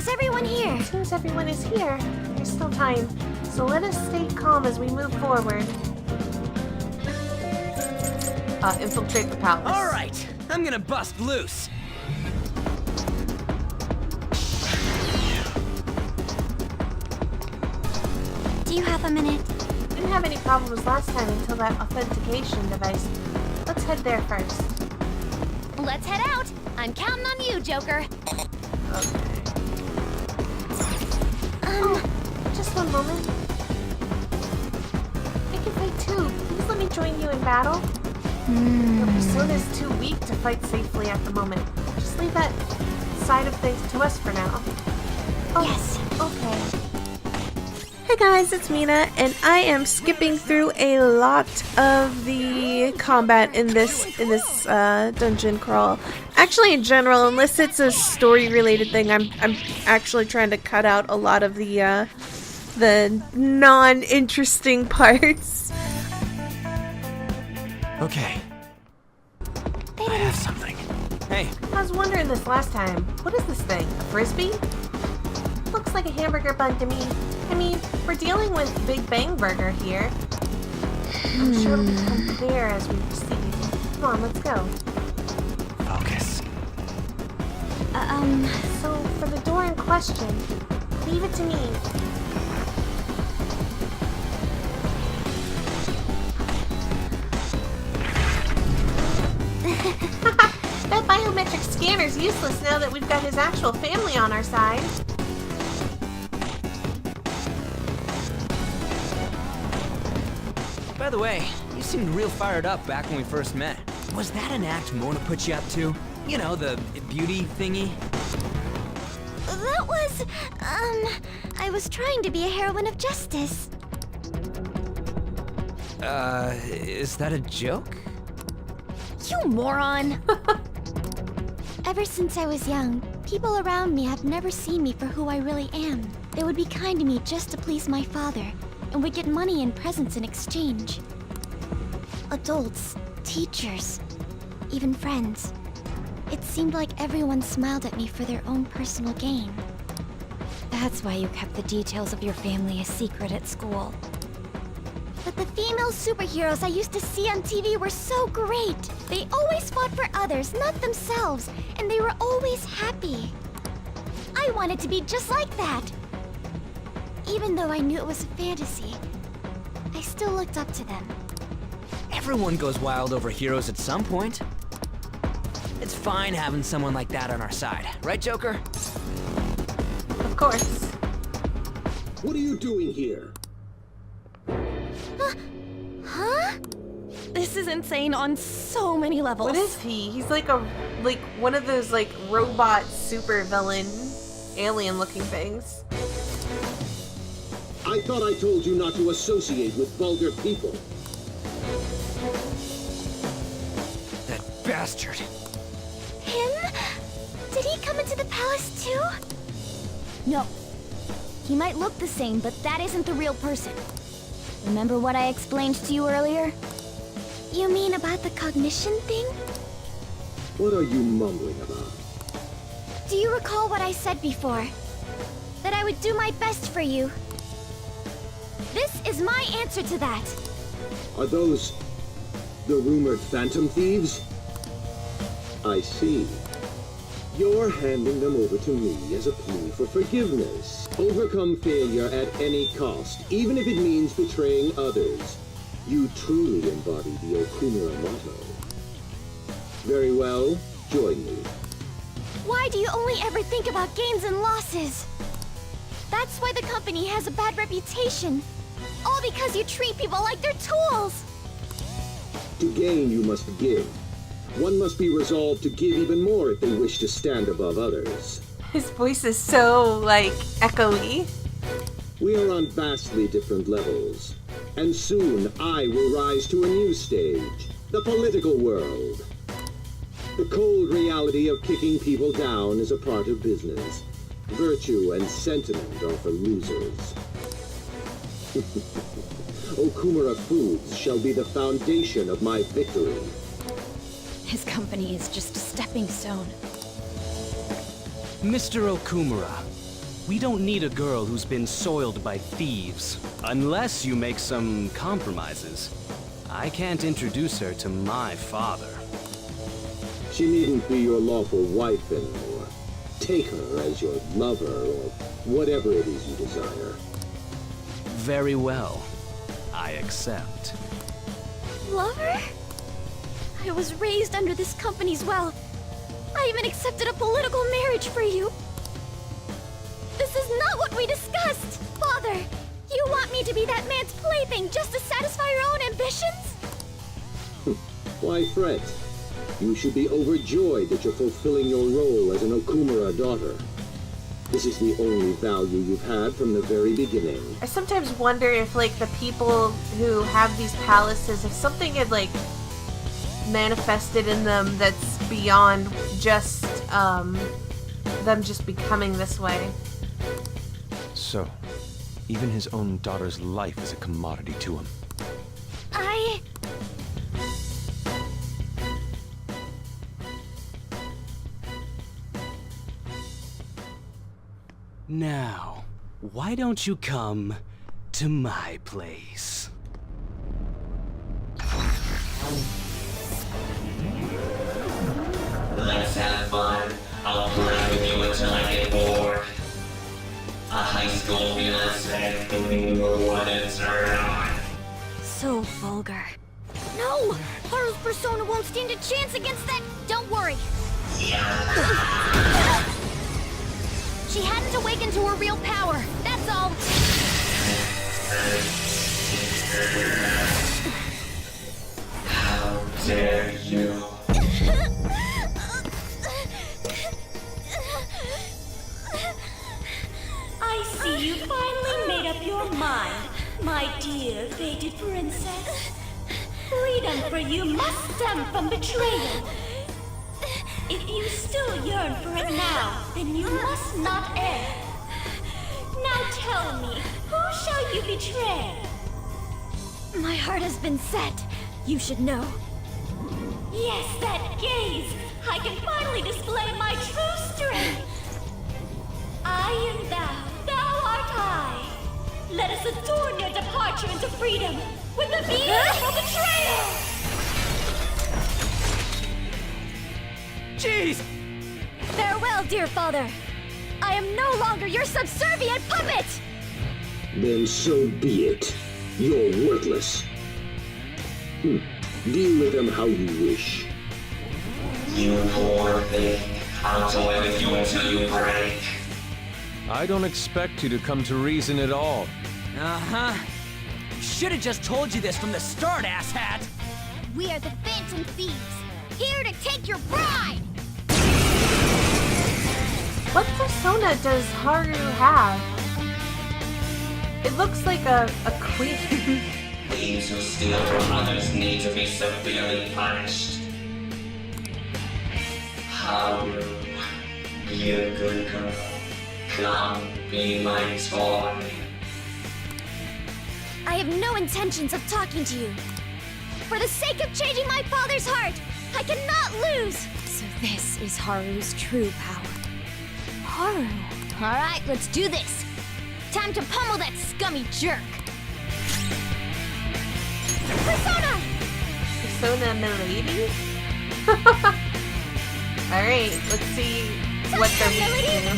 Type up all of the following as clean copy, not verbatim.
Is everyone here? It seems everyone is here. There's still time, so let us stay calm as we move forward. Infiltrate the palace. Alright, I'm gonna bust loose. Do you have a minute? Didn't have any problems last time until that authentication device. Let's head there first. Let's head out. I'm counting on you, Joker. Okay. Just one moment. I can fight too. Please let me join you in battle. Your persona is too weak to fight safely at the moment. Just leave that side of things to us for now. Oh, Yes. Okay. Hey guys, it's Mina, and I am skipping through a lot of the combat in this dungeon crawl. Actually, in general, unless it's a story-related thing, I'm actually trying to cut out a lot of the non-interesting parts. Okay. I have something. Hey. I was wondering this last time. What is this thing? A frisbee? Looks like a hamburger bun to me. I mean, we're dealing with Big Bang Burger here. I'm sure it'll become clear as we proceed. Come on, let's go. Focus. So, for the door in question, leave it to me. That biometric scanner's useless now that we've got his actual family on our side. By the way, you seemed real fired up back when we first met. Was that an act Mona put you up to? You know, the beauty thingy? That was, I was trying to be a heroine of justice. Is that a joke? You moron! Ever since I was young, people around me have never seen me for who I really am. They would be kind to me just to please my father, and would get money and presents in exchange. Adults, teachers, even friends. It seemed like everyone smiled at me for their own personal gain. That's why you kept the details of your family a secret at school. But the female superheroes I used to see on TV were so great. They always fought for others, not themselves, and they were always happy. I wanted to be just like that. Even though I knew it was a fantasy, I still looked up to them. Everyone goes wild over heroes at some point. It's fine having someone like that on our side, right, Joker? Of course. What are you doing here? Huh? This is insane on so many levels. What is he? He's like one of those like robot super villain alien looking things. I thought I told you not to associate with vulgar people. That bastard. Him? Did he come into the palace too? No. He might look the same, but that isn't the real person. Remember what I explained to you earlier? You mean about the cognition thing? What are you mumbling about? Do you recall what I said before? That I would do my best for you. This is my answer to that. Are those the rumored phantom thieves? I see. You're handing them over to me as a plea for forgiveness. Overcome failure at any cost, even if it means betraying others. You truly embody the Okumura motto. Very well, join me. Why do you only ever think about gains and losses? That's why the company has a bad reputation. All because you treat people like they're tools. To gain, you must give. One must be resolved to give even more if they wish to stand above others. His voice is so, like, echoey. We are on vastly different levels. And soon, I will rise to a new stage. The political world. The cold reality of kicking people down is a part of business. Virtue and sentiment are for losers. Okumura Foods shall be the foundation of my victory. His company is just a stepping stone. Mr. Okumura, We don't need a girl who's been soiled by thieves. Unless you make some compromises. I can't introduce her to my father. She needn't be your lawful wife anymore. Take her as your lover or whatever it is you desire. Very well. I accept. Lover? I was raised under this company's wealth. I even accepted a political marriage for you. This is not what we discussed! Father, you want me to be that man's plaything just to satisfy your own ambitions? Why fret? You should be overjoyed that you're fulfilling your role as an Okumura daughter. This is the only value you've had from the very beginning. I sometimes wonder if, like, the people who have these palaces, if something had, like, manifested in them that's beyond just, them just becoming this way. So, even his own daughter's life is a commodity to him. Now, why don't you come to my place? Let's have fun. I'll play with you until I get bored. A high school fiancé doing what it's around. So vulgar. No! Haru's persona won't stand a chance against that! Don't worry! She hadn't awakened to her real power, that's all! How dare you? I see you finally made up your mind, my dear fated princess. Freedom for you must stem from betrayal. If you still yearn for it now, then you must not err. Now tell me, who shall you betray? My heart has been set. You should know. Yes, that gaze! I can finally display my true strength! I am thou, thou art I! Let us adorn your departure into freedom with a beautiful betrayal! Jeez! Farewell, dear father. I am no longer your subservient puppet! Then so be it. You're worthless. Deal with them how you wish. You poor thing. I'll toy with you until you break. I don't expect you to come to reason at all. Uh-huh. Should've just told you this from the start, asshat! We are the Phantom Thieves, here to take your bride! What persona does Haru have? It looks like a queen. Thieves who steal from others need to be severely punished. Haru, be a good girl. Come, be my toy. I have no intentions of talking to you. For the sake of changing my father's heart, I cannot lose! So this is Haru's true power. Haru. Alright, let's do this. Time to pummel that scummy jerk. Persona! Persona milady? Alright, let's see what they're weak to.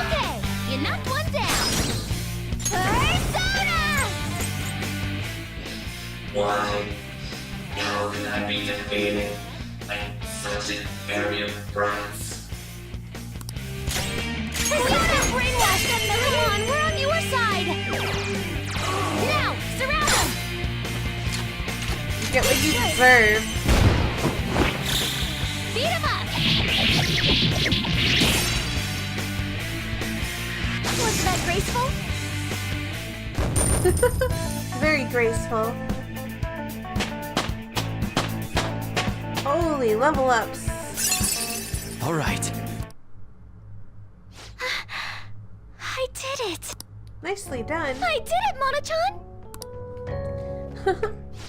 Okay, you knocked one down. Persona! Why? How can I be defeated by such inferior brats? Persona brainwashed them! Come on, we're on your side! Now, surround them! You get what you deserve. Beat him up! Wasn't that graceful? Very graceful. Holy level ups. All right. I did it! Nicely done. I did it, Mona-chan!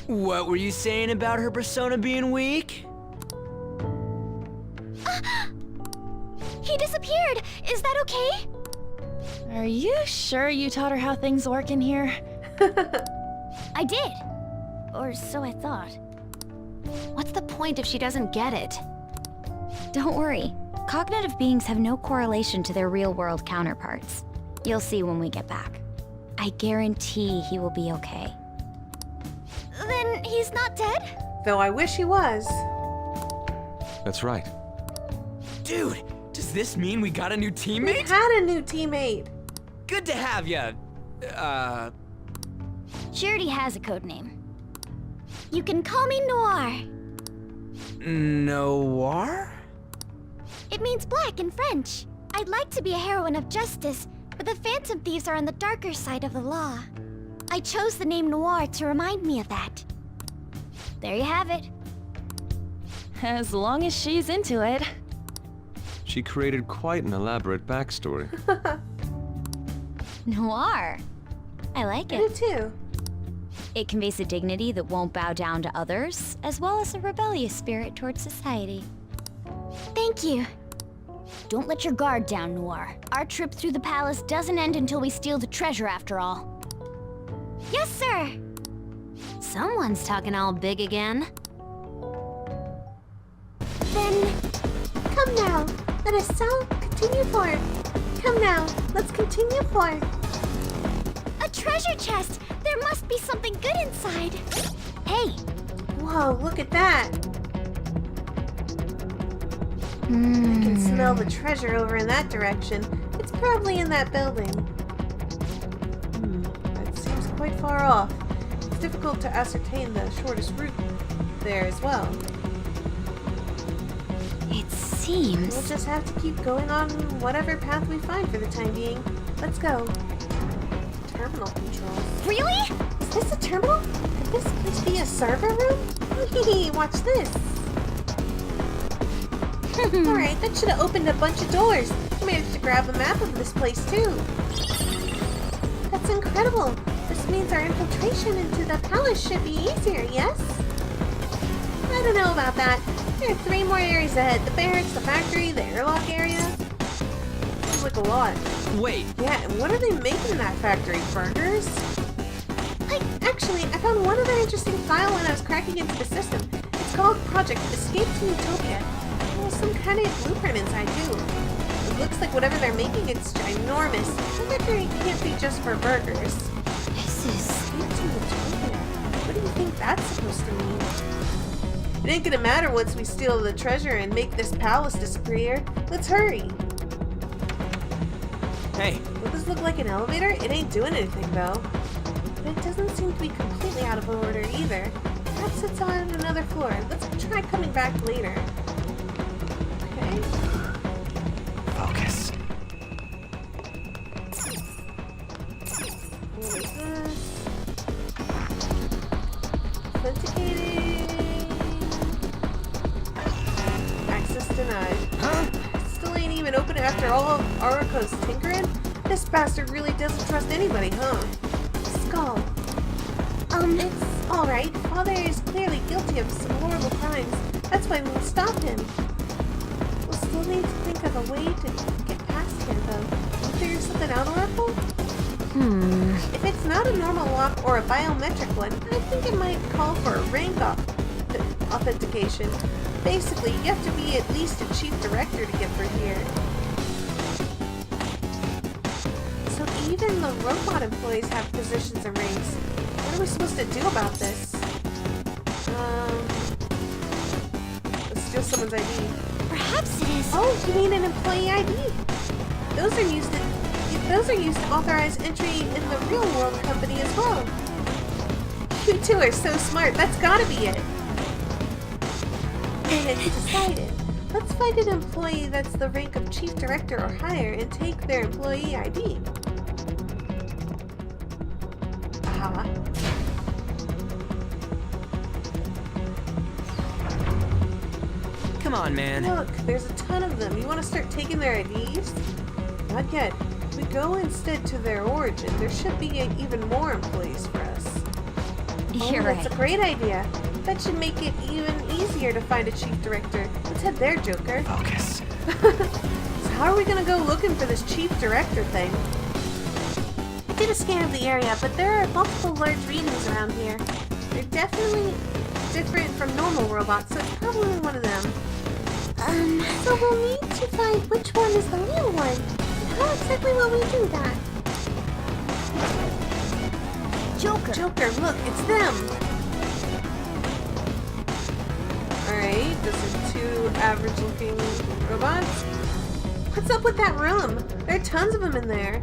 What were you saying about her persona being weak? He disappeared! Is that okay? Are you sure you taught her how things work in here? I did. Or so I thought. What's the point if she doesn't get it? Don't worry. Cognitive beings have no correlation to their real-world counterparts. You'll see when we get back. I guarantee he will be okay. Then he's not dead? Though I wish he was. That's right. Dude, does this mean we got a new We teammate? had a new teammate. Good to have ya. She already has a code name. You can call me Noir. Noir? It means black in French. I'd like to be a heroine of justice, but the Phantom Thieves are on the darker side of the law. I chose the name Noir to remind me of that. There you have it. As long as she's into it. She created quite an elaborate backstory. Noir. I like I do it. too. It conveys a dignity that won't bow down to others, as well as a rebellious spirit towards society. Thank you. Don't let your guard down, Noir. Our trip through the palace doesn't end until we steal the treasure after all. Yes, sir! Someone's talking all big again. Then, come now. Let us all continue forward. Come now. Let's continue forward. A treasure chest! There must be something good inside. Hey! Whoa, look at that. I can smell the treasure over in that direction. It's probably in that building. That seems quite far off. It's difficult to ascertain the shortest route there as well. It seems... We'll just have to keep going on whatever path we find for the time being. Let's go. Terminal controls. Really? Is this a terminal? Could this place be a server room? Watch this. Alright, that should have opened a bunch of doors. I managed to grab a map of this place too. That's incredible. This means our infiltration into the palace should be easier, yes? I don't know about that. There are 3 more areas ahead. The barracks, the factory, the airlock area. Seems like a lot. Wait, Yeah, and what are they making in that factory? Burgers? Actually, I found one other interesting file when I was cracking into the system. It's called Project Escape to Utopia. There's some kind of blueprint inside too. It looks like whatever they're making, it's ginormous. The factory can't be just for burgers. This is... Escape to Utopia. What do you think that's supposed to mean? It ain't gonna matter once we steal the treasure and make this palace disappear. Let's hurry. hey, Does this look like an elevator? It ain't doing anything though. But it doesn't seem to be completely out of order either. Perhaps it's on another floor. Let's try coming back later. Okay. focus. What is this? Authenticating. Access denied. Huh? Still ain't even open after all of Aruko's tinkering? This bastard really doesn't trust anybody, huh? Skull. It's alright. Father is clearly guilty of some horrible crimes. That's why we will stop him. We'll still need to think of a way to get past here, though. Can we figure something out, Oracle? If it's not a normal lock or a biometric one, I think it might call for a rank authentication. Basically, you have to be at least a chief director to get through here. So even the robot employees have positions and ranks. What are we supposed to do about this? Let's steal someone's ID. Perhaps it is. Oh, you mean an employee ID? Those are used to authorize entry in the real world company as well. You two are so smart. That's gotta be it. And it's decided. Let's find an employee that's the rank of chief director or higher and take their employee ID. Aha. Come on, man. Look, there's a ton of them. You want to start taking their IDs? Not yet. If we go instead to their origin, there should be even more employees for us. You're That's right. a great idea. That should make it even easier to find a chief director. Let's head there, Joker. Focus. So how are we gonna go looking for this chief director thing? I did a scan of the area, but there are multiple large readings around here. They're definitely different from normal robots, so it's probably one of them. So we'll need to find which one is the real one. How exactly will we do that? Joker, look, it's them! Alright, those are two average-looking robots. What's up with that room? There are tons of them in there.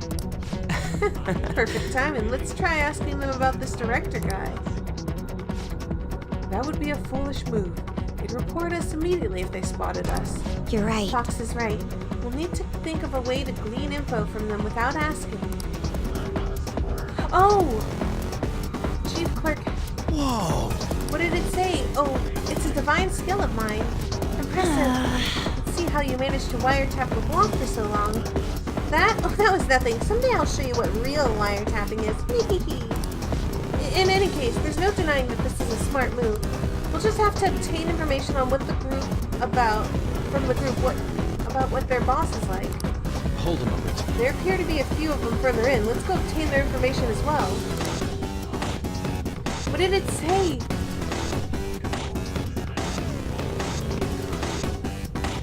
Perfect timing. Let's try asking them about this director guy. That would be a foolish move. They'd report us immediately if they spotted us. You're right. Fox is right. We'll need to think of a way to glean info from them without asking. Oh! Chief Clerk. Whoa! What did it say? Oh, it's a divine skill of mine. Impressive. Let's see how you managed to wiretap LeBlanc for so long. That was nothing. Someday I'll show you what real wiretapping is. In any case, there's no denying that this is a smart move. We'll just have to obtain information on what the group about what their boss is like. Hold a moment. There appear to be a few of them further in. Let's go obtain their information as well. What did it say?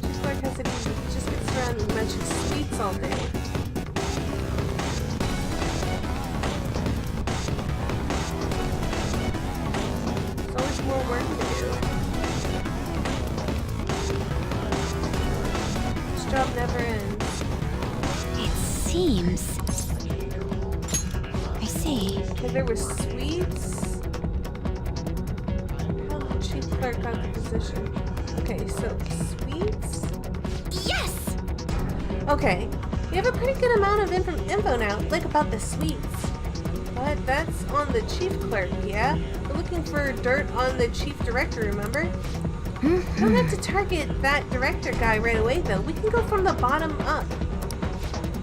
Chief Clerk has it easy. He just gets around and mentions sweets all day. There's always more work to do. This job never ends. It seems. I see. Okay, there were sweets. How did the Chief Clerk got the position? Okay, so sweets. Yes! Okay, we have a pretty good amount of info now, like about the sweets. But that's on the Chief Clerk, yeah? We're looking for dirt on the Chief Director, remember? We don't have to target that director guy right away, though. We can go from the bottom up.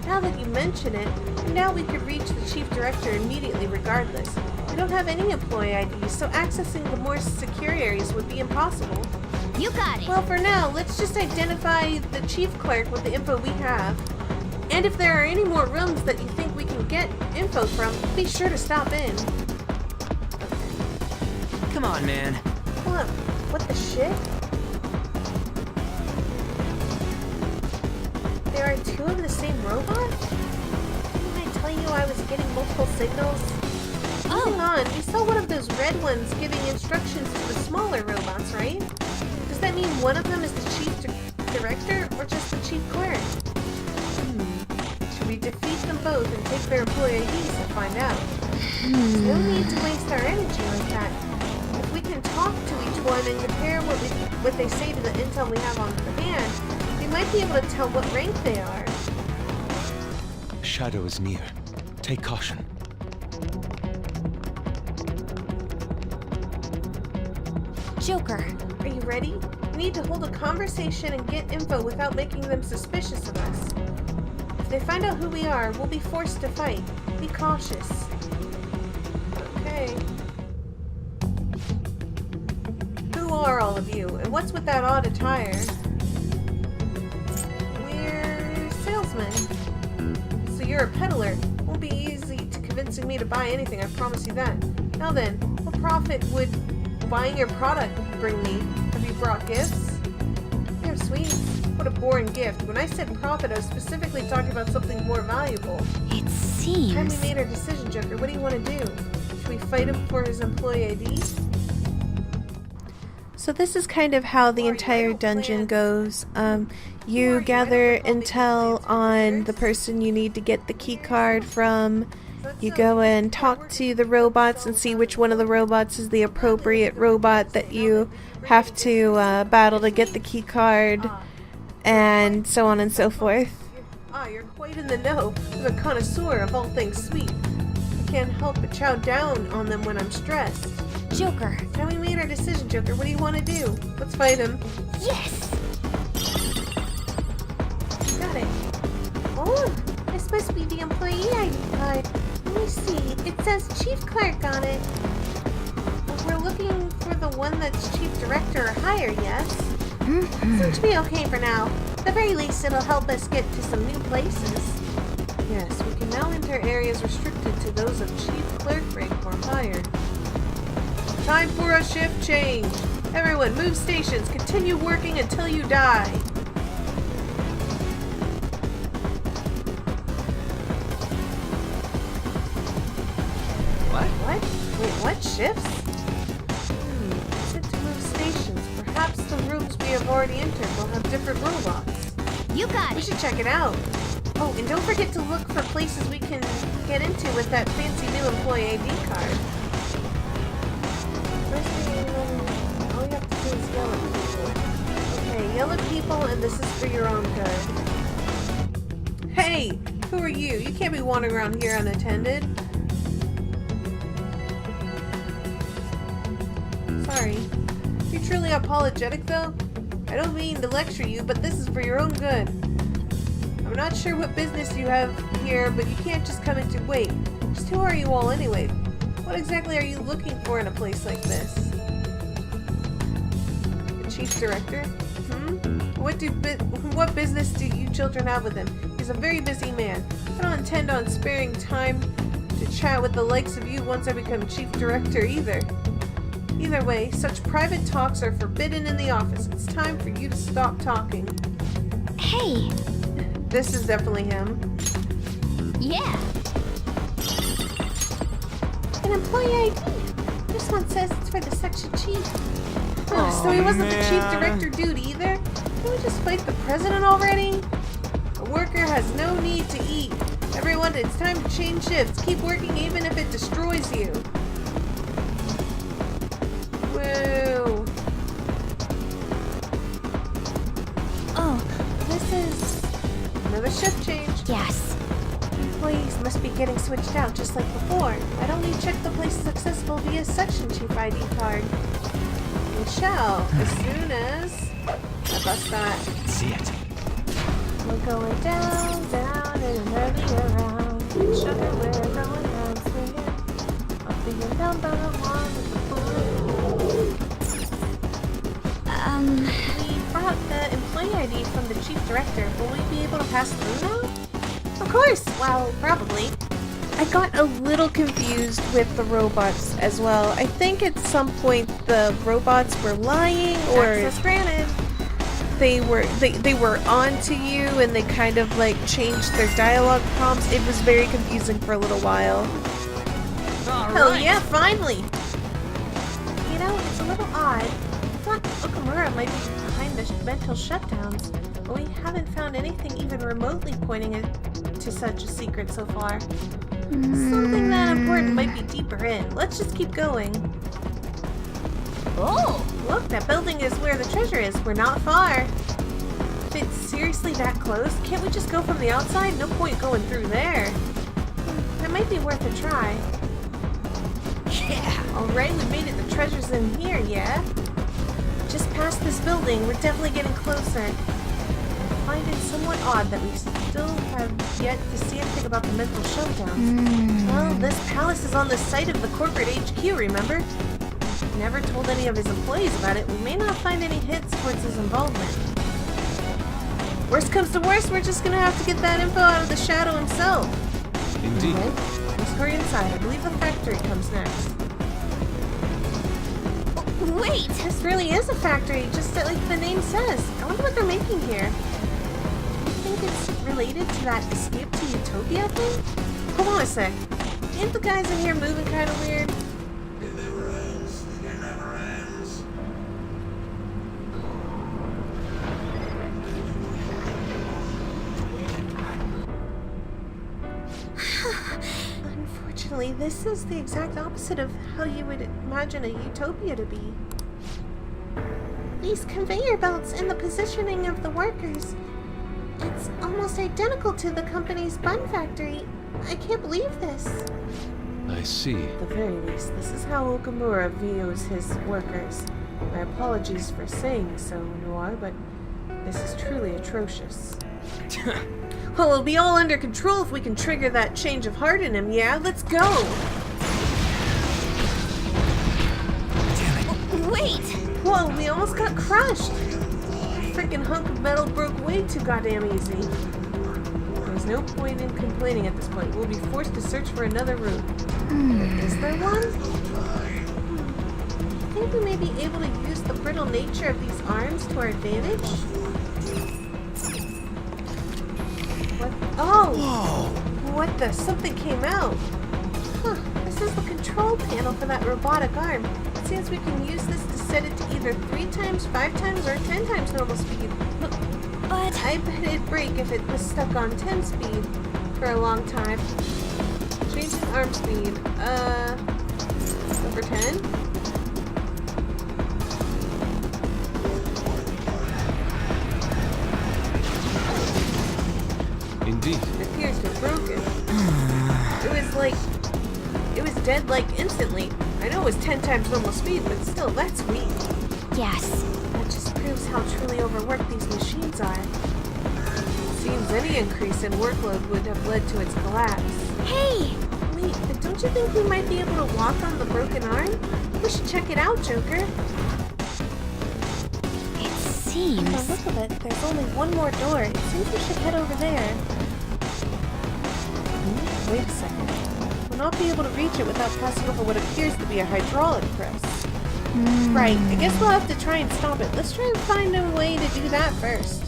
Now that you mention it, now we could reach the Chief Director immediately regardless. We don't have any employee IDs, so accessing the more secure areas would be impossible. You got it. Well, for now, let's just identify the Chief Clerk with the info we have. And if there are any more rooms that you think we can get info from, be sure to stop in. Come on, man. Hold up. What the shit? There are two of the same robot? Didn't I tell you I was getting multiple signals? Moving on, we saw one of those red ones giving instructions to the smaller robots, right? Does that mean one of them is the Chief Director or just the Chief Clerk? Should we defeat them both and take their employee IDs to find out? There's no need to waste our energy like that. If we can talk to each one and compare what they say to the intel we have on hand, we might be able to tell what rank they are. Shadow is near. Take caution. Joker. Are you ready? We need to hold a conversation and get info without making them suspicious of us. If they find out who we are, we'll be forced to fight. Be cautious. Okay. Who are all of you, and what's with that odd attire? We're salesmen. So you're a peddler. Won't be easy to convincing me to buy anything, I promise you that. Now then, what profit would buying your product bring me? Have you brought gifts? Here, sweets. What a boring gift. When I said profit, I was specifically talking about something more valuable. It seems. Time we made our decision, Joker. What do you want to do? Should we fight him for his employee ID? So this is kind of how the entire dungeon goes. You gather intel on the person you need to get the key card from. You go and talk to the robots and see which one of the robots is the appropriate robot that you have to battle to get the key card, and so on and so forth. You're quite in the know. I'm a connoisseur of all things sweet. I can't help but chow down on them when I'm stressed. Joker. Now we made our decision, Joker. What do you want to do? Let's fight him. Yes! Got it. Oh, this must be the employee ID card. Let me see. It says Chief Clerk on it. We're looking for the one that's Chief Director or higher, yes? Seems to be okay for now. At the very least, it'll help us get to some new places. Yes, we can now enter areas restricted to those of Chief Clerk rank or higher. Time for a shift change. Everyone, move stations. Continue working until you die. What? Wait, what shifts? Set to move stations. Perhaps the rooms we have already entered will have different robots. You got We it. should check it out. Oh, and don't forget to look for places we can get into with that fancy new employee ID card. First thing, all you have to do is yell at people. Okay, yell at people, and this is for your own good. Hey! Who are you? You can't be wandering around here unattended. Sorry. You're truly apologetic, though? I don't mean to lecture you, but this is for your own good. I'm not sure what business you have here, but you can't just come into... Wait, just who are you all anyway? What exactly are you looking for in a place like this? The chief director? What business do you children have with him? He's a very busy man. I don't intend on sparing time to chat with the likes of you once I become chief director either. Either way, such private talks are forbidden in the office. It's time for you to stop talking. Hey. This is definitely him. Yeah. An employee ID. This one says it's for the section chief. Oh, so he wasn't the chief director dude either? Can we just fight the president already? A worker has no need to eat. Everyone, it's time to change shifts. Keep working even if it destroys you. Woo. Oh, This is another shift change. yes. Employees must be getting switched out just like before. I'd only check the place is accessible via section chief ID card. We shall, as soon as I bust that. See it. We're going down, down, and early around. Sugar, we're going down, swinging. Up and down by the one with the We brought the employee ID from the chief director. Will we be able to pass through now? Of course! Well, probably. I got a little confused with the robots as well. I think at some point the robots were lying, or access granted. They were onto you and they kind of like changed their dialogue prompts. It was very confusing for a little while. Hell yeah, finally! You know, it's a little odd. I thought Okamura might be behind the mental shutdowns, but we haven't found anything even remotely pointing to such a secret so far. Something that important might be deeper in. Let's just keep going. Oh! Look, that building is where the treasure is. We're not far. If it's seriously that close, can't we just go from the outside? No point going through there. That might be worth a try. Yeah! Alright, we made it. The treasure's in here, yeah? Just past this building. We're definitely getting closer. I find it somewhat odd that we still have yet to see anything about the mental shutdowns. Well, this palace is on the site of the corporate HQ, remember? Never told any of his employees about it. We may not find any hints towards his involvement. Worst comes to worst, we're just gonna have to get that info out of the Shadow himself. Indeed. Okay, let's hurry inside. I believe the factory comes next. Wait! This really is a factory, just like the name says. I wonder what they're making here. Do you think it's related to that Escape to Utopia thing? Hold on a sec. Ain't the guys in here moving kind of weird? It never ends. It never ends. Unfortunately, this is the exact opposite of how you would imagine a utopia to be. These conveyor belts and the positioning of the workers, it's almost identical to the company's bun factory. I can't believe this. I see. At the very least, this is how Okamura views his workers. My apologies for saying so, Noir, but this is truly atrocious. Well, it'll be all under control if we can trigger that change of heart in him, yeah? Let's go! Wait! Whoa, we almost got crushed! I freaking hunk of metal broke way too goddamn easy. There's no point in complaining at this point. We'll be forced to search for another route. Is there one? I think we may be able to use the brittle nature of these arms to our advantage. What? Oh! Whoa. What the? Something came out. Huh. This is the control panel for that robotic arm. It seems we can use this to set it to either 3 times, 5 times, or 10 times normal speed. But I bet it'd break if it was stuck on 10 speed for a long time. Changing arm speed. Over 10? Indeed. It appears to have broken. It was dead like instantly. I know it was 10 times normal speed, but still, that's weak. Yes. That just proves how truly overworked these machines are. It seems any increase in workload would have led to its collapse. Hey! Wait, but don't you think we might be able to walk on the broken arm? We should check it out, Joker. It seems... By the look of it, there's only one more door. It seems we should head over there. Wait a second. We'll not be able to reach it without passing over what appears to be a hydraulic press. Right, I guess we'll have to try and stop it. Let's try and find a way to do that first.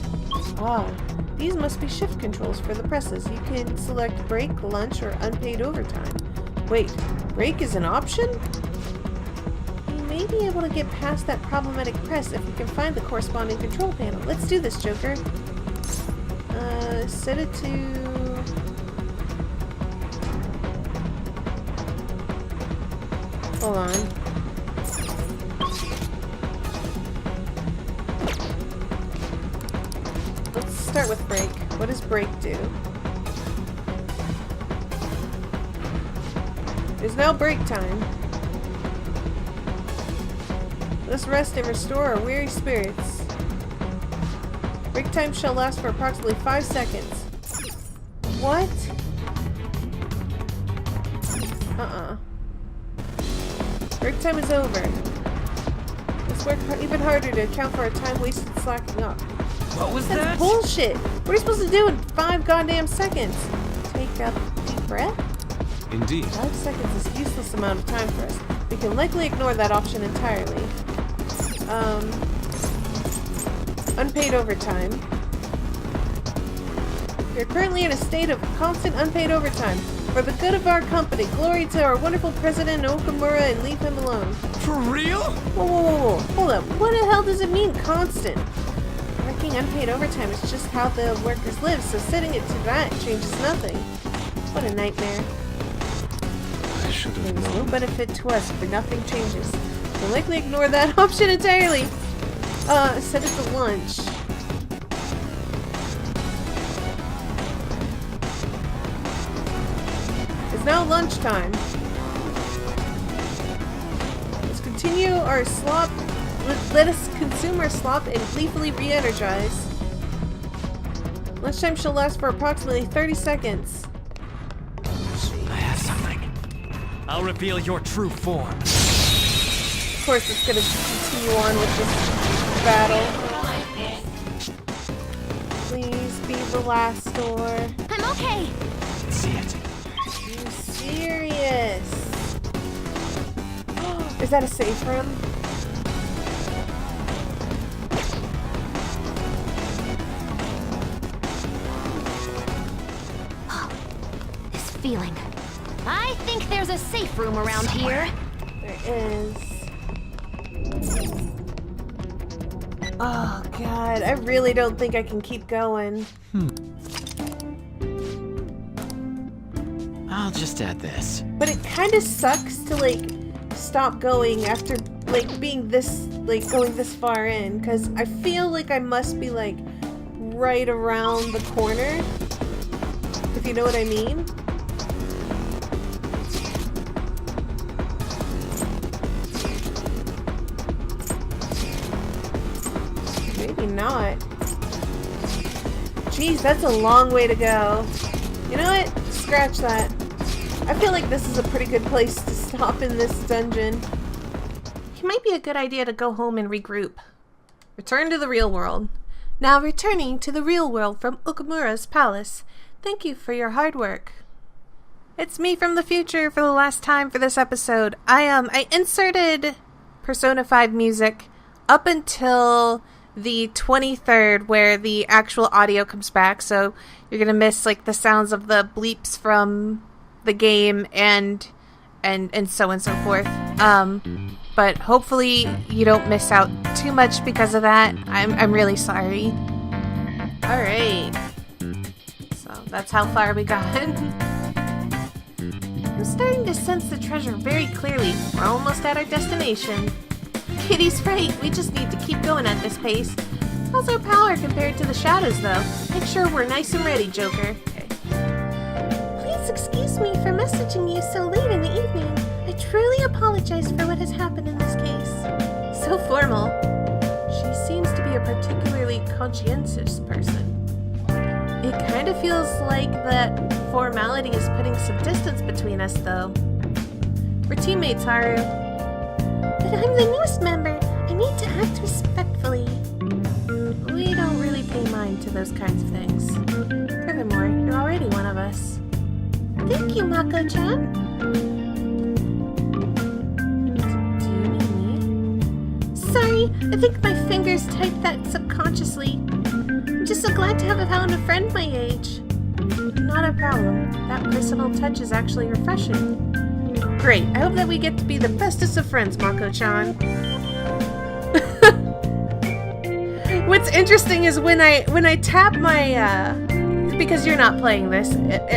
Ah, these must be shift controls for the presses. You can select break, lunch, or unpaid overtime. Wait, break is an option? We may be able to get past that problematic press if we can find the corresponding control panel. Let's do this, Joker. Set it to... Hold on. Let's start with break. What does break do? There's now break time. Let's rest and restore our weary spirits. Break time shall last for approximately 5 seconds. What? Break time is over. Let's work even harder to account for our time wasted slacking up. What was that? That's bullshit! What are you supposed to do in 5 goddamn seconds? Take a deep breath? Indeed. 5 seconds is a useless amount of time for us. We can likely ignore that option entirely. Unpaid overtime. We're currently in a state of constant unpaid overtime. For the good of our company, glory to our wonderful president Okamura, and leave him alone. For real? Whoa, whoa, whoa, whoa. Hold up. What the hell does it mean, constant? Working unpaid overtime is just how the workers live, so setting it to that changes nothing. What a nightmare. I should have There's no known. benefit to us, but nothing changes. We'll likely ignore that option entirely. Set it to lunch. It's now lunchtime. Let's continue our slop. Let us consume our slop and gleefully re-energize. Lunchtime shall last for approximately 30 seconds. I have something. I'll reveal your true form. Of course, it's gonna continue on with this battle. Please be the last door. I'm okay! See it. Are you serious? Is that a safe room? This feeling. I think there's a safe room around here. There is. Oh god, I really don't think I can keep going. I'll just add this. But it kind of sucks to like stop going after like being this like going this far in, because I feel like I must be like right around the corner, if you know what I mean. Maybe not. Jeez, that's a long way to go. You know what? Scratch that. I feel like this is a pretty good place to stop in this dungeon. It might be a good idea to go home and regroup. Return to the real world. Now returning to the real world from Okumura's palace. Thank you for your hard work. It's me from the future for the last time for this episode. I inserted Persona 5 music up until the 23rd where the actual audio comes back, so you're gonna miss like the sounds of the bleeps from the game and so on and so forth. But hopefully you don't miss out too much because of that. I'm really sorry. Alright. So that's how far we got. I'm starting to sense the treasure very clearly. We're almost at our destination. Kitty's right. We just need to keep going at this pace. How's our power compared to the shadows, though? Make sure we're nice and ready, Joker. Okay. Please excuse me for messaging you so late in the evening. I truly apologize for what has happened in this case. So formal. She seems to be a particularly conscientious person. It kind of feels like that formality is putting some distance between us, though. We're teammates, Haru. But I'm the newest member. I need to act respectfully. We don't really pay mind to those kinds of things. Furthermore, you're already one of us. Thank you, Mako-chan. Do you mean me? Sorry, I think my fingers typed that subconsciously. I'm just so glad to have found a friend my age. Not a problem. That personal touch is actually refreshing. Great. I hope that we get to be the bestest of friends, Mako-chan. What's interesting is when I tap my because you're not playing this,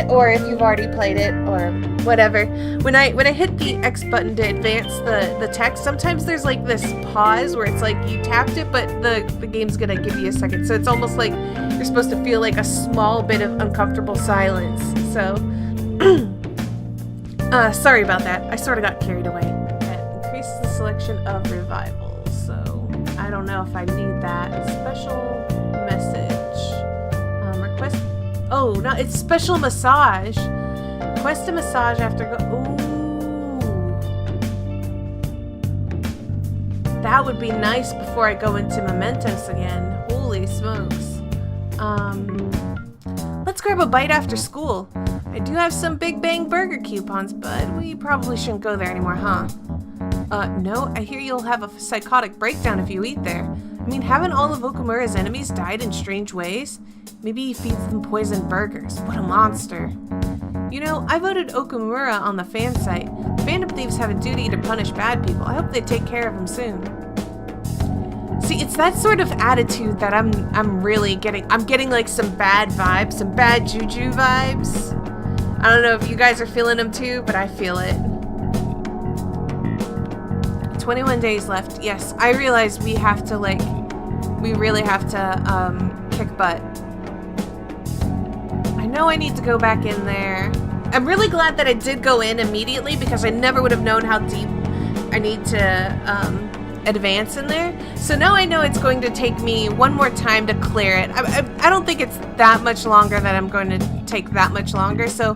or if you've already played it, or whatever. When I hit the X button to advance the text, sometimes there's like this pause where it's like you tapped it, but the game's gonna give you a second. So it's almost like you're supposed to feel like a small bit of uncomfortable silence. So, sorry about that. I sort of got carried away. That increases the selection of revivals. So I don't know if I need that. Special message. Request. Oh, no, it's special massage. Request a massage after Ooh. That would be nice before I go into Mementos again. Holy smokes. Let's grab a bite after school. I do have some Big Bang Burger coupons, but we probably shouldn't go there anymore, huh? No, I hear you'll have a psychotic breakdown if you eat there. I mean, haven't all of Okumura's enemies died in strange ways? Maybe he feeds them poisoned burgers. What a monster. You know, I voted Okumura on the fan site. Phantom Thieves have a duty to punish bad people. I hope they take care of them soon. See, it's that sort of attitude that I'm really getting. I'm getting like some bad vibes, some bad juju vibes. I don't know if you guys are feeling them too, but I feel it. 21 days left. Yes, I realize we have to we really have to kick butt. I know I need to go back in there. I'm really glad that I did go in immediately because I never would have known how deep I need to advance in there. So now I know it's going to take me one more time to clear it. I don't think it's that much longer that I'm going to take that much longer. So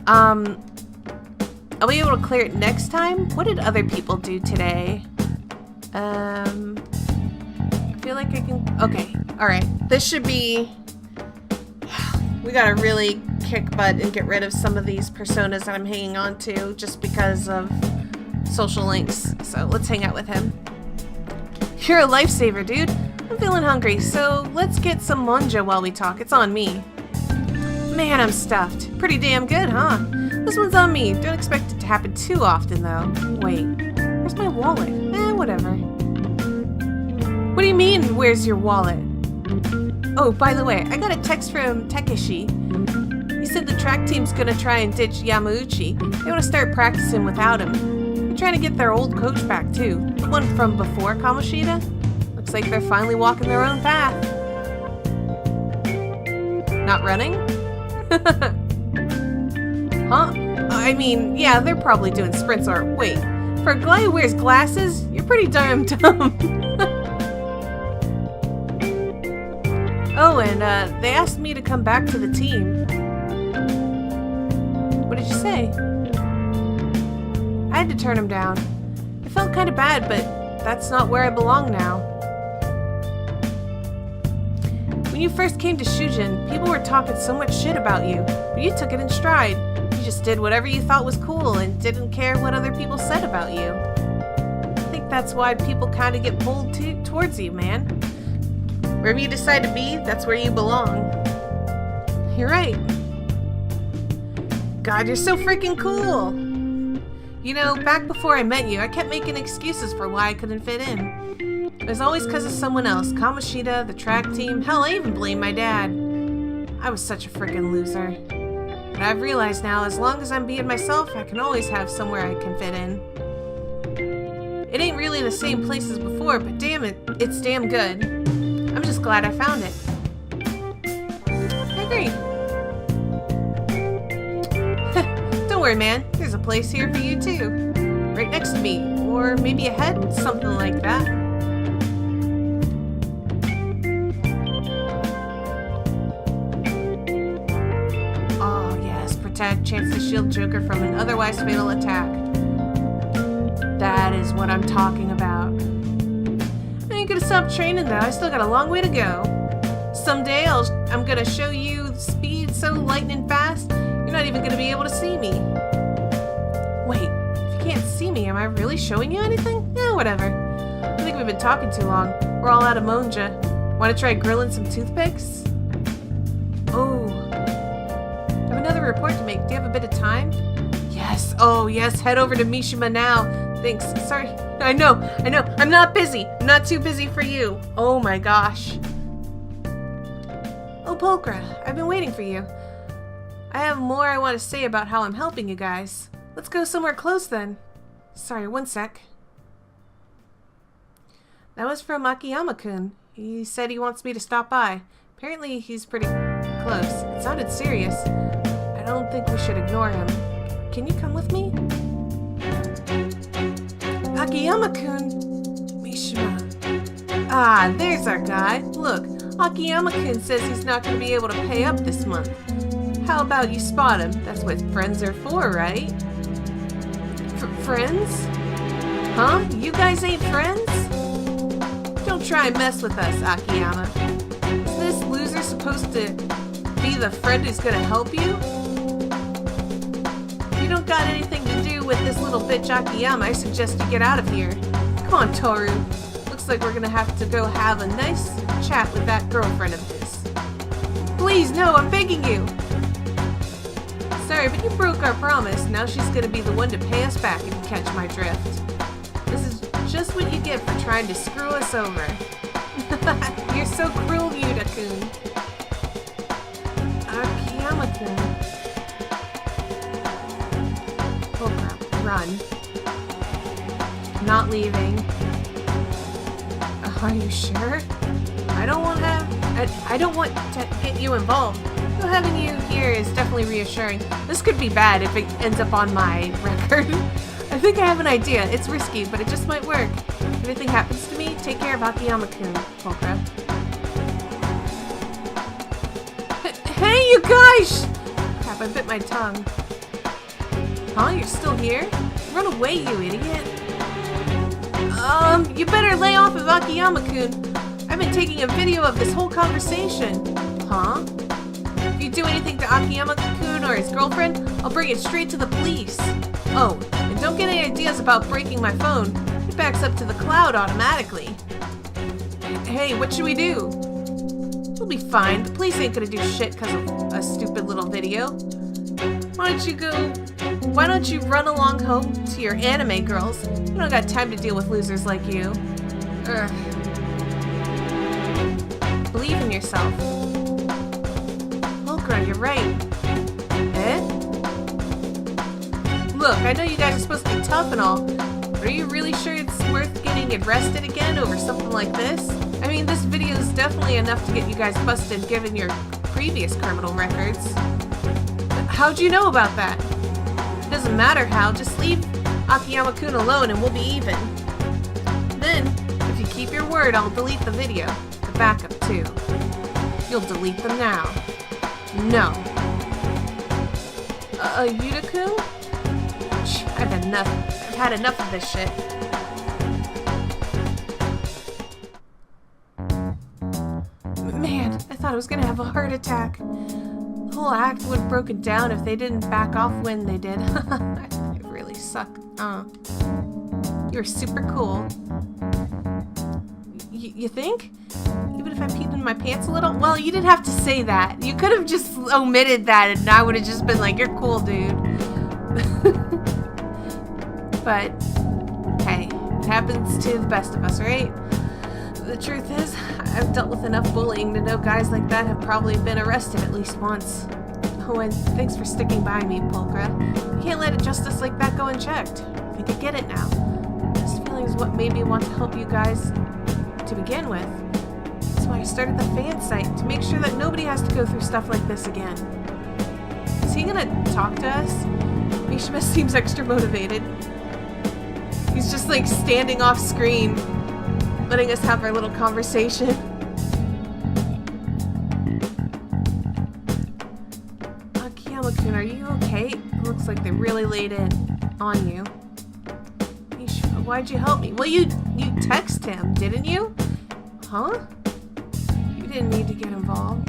I'll be able to clear it next time. What did other people do today? I feel like I can... Okay, alright. This should be... We gotta really kick butt and get rid of some of these personas that I'm hanging on to just because of social links. So let's hang out with him. You're a lifesaver, dude. I'm feeling hungry, so let's get some monja while we talk. It's on me. Man, I'm stuffed. Pretty damn good, huh? This one's on me. Don't expect it to happen too often, though. Wait, where's my wallet? Whatever. What do you mean, where's your wallet? Oh, by the way, I got a text from Takeshi. He said the track team's gonna try and ditch Yamauchi. They want to start practicing without him. They're trying to get their old coach back, too. The one from before Kamoshida. Looks like they're finally walking their own path. Not running? Huh? I mean, yeah, they're probably doing sprints or... Wait, for a guy who wears glasses, you're pretty damn dumb. Oh, and they asked me to come back to the team. What did you say? I had to turn him down. I felt kind of bad, but that's not where I belong now. When you first came to Shujin, people were talking so much shit about you, but you took it in stride. You just did whatever you thought was cool and didn't care what other people said about you. I think that's why people kind of get pulled towards you, man. Wherever you decide to be, that's where you belong. You're right. God, you're so freaking cool! You know, back before I met you, I kept making excuses for why I couldn't fit in. It was always because of someone else, Kamoshida, the track team, hell, I even blamed my dad. I was such a freaking loser. But I've realized now, as long as I'm being myself, I can always have somewhere I can fit in. It ain't really the same place as before, but damn it, it's damn good. I'm just glad I found it. I agree. Don't worry, man. There's a place here for you, too. Right next to me. Or maybe ahead, something like that. Oh, yes. Protect. Chance to shield Joker from an otherwise fatal attack. That is what I'm talking about. I ain't gonna stop training, though. I still got a long way to go. Someday I'm gonna show you speed so lightning fast, you're not even gonna be able to see me. Wait, if you can't see me, am I really showing you anything? Yeah, whatever. I think we've been talking too long. We're all out of monja. Wanna try grilling some toothpicks? Oh. I have another report to make. Do you have a bit of time? Yes. Oh, yes. Head over to Mishima now. Thanks. Sorry. I know. I'm not busy. I'm not too busy for you. Oh my gosh. Oh, Pulchra, I've been waiting for you. I have more I want to say about how I'm helping you guys. Let's go somewhere close then. Sorry, one sec. That was from Akiyama-kun. He said he wants me to stop by. Apparently he's pretty close. It sounded serious. I don't think we should ignore him. Can you come with me? Akiyama-kun! Mishima. Ah, there's our guy. Look, Akiyama-kun says he's not going to be able to pay up this month. How about you spot him? That's what friends are for, right? Friends? Huh? You guys ain't friends? Don't try and mess with us, Akiyama. Is this loser supposed to be the friend who's going to help you? If you don't got anything to do with this little bitch Akiyama, I suggest you get out of here. Come on, Toru. Looks like we're gonna have to go have a nice chat with that girlfriend of his. Please, no, I'm begging you! Sorry, but you broke our promise. Now she's gonna be the one to pay us back if you catch my drift. This is just what you get for trying to screw us over. You're so cruel, Yuta-kun. Akiyama-kun. Oh crap, run. Not leaving. Are you sure? I don't want to get you involved. So having you here is definitely reassuring. This could be bad if it ends up on my record. I think I have an idea. It's risky, but it just might work. If anything happens to me, take care of Akiyama-kun, Pulchra. Hey, you guys! Crap, I bit my tongue. Huh? You're still here? Run away, you idiot. You better lay off of Akiyama-kun. I've been taking a video of this whole conversation. Huh? If you do anything to Akiyama-kun or his girlfriend, I'll bring it straight to the police. Oh, and don't get any ideas about breaking my phone. It backs up to the cloud automatically. Hey, what should we do? We'll be fine. The police ain't gonna do shit because of a stupid little video. Why don't you run along home to your anime girls? You don't got time to deal with losers like you. Ugh. Believe in yourself. Pulchra, you're right. Eh? Look, I know you guys are supposed to be tough and all, but are you really sure it's worth getting arrested again over something like this? I mean, this video is definitely enough to get you guys busted given your previous criminal records. But how'd you know about that? It doesn't matter how, just leave Akiyama-kun alone and we'll be even. Then, if you keep your word, I'll delete the video. The backup, too. You'll delete them now. No. Yuta-kun? I've had enough of this shit. Man, I thought I was gonna have a heart attack. The whole act would have broken down if they didn't back off when they did. I really suck. You're super cool. You think? Even if I peed in my pants a little? Well, you didn't have to say that. You could have just omitted that and I would have just been like, you're cool, dude. But, hey, it happens to the best of us, right? The truth is, I've dealt with enough bullying to know guys like that have probably been arrested at least once. Oh, and thanks for sticking by me, Polka. You can't let a justice like that go unchecked. I think I get it now. This feeling is what made me want to help you guys to begin with. That's why I started the fan site, to make sure that nobody has to go through stuff like this again. Is he gonna talk to us? Mishima seems extra motivated. He's just like standing off screen, letting us have our little conversation. Akiyama-kun, are you okay? It looks like they really laid in on you. Mishima, why'd you help me? Well, you text him, didn't you? Huh? You didn't need to get involved.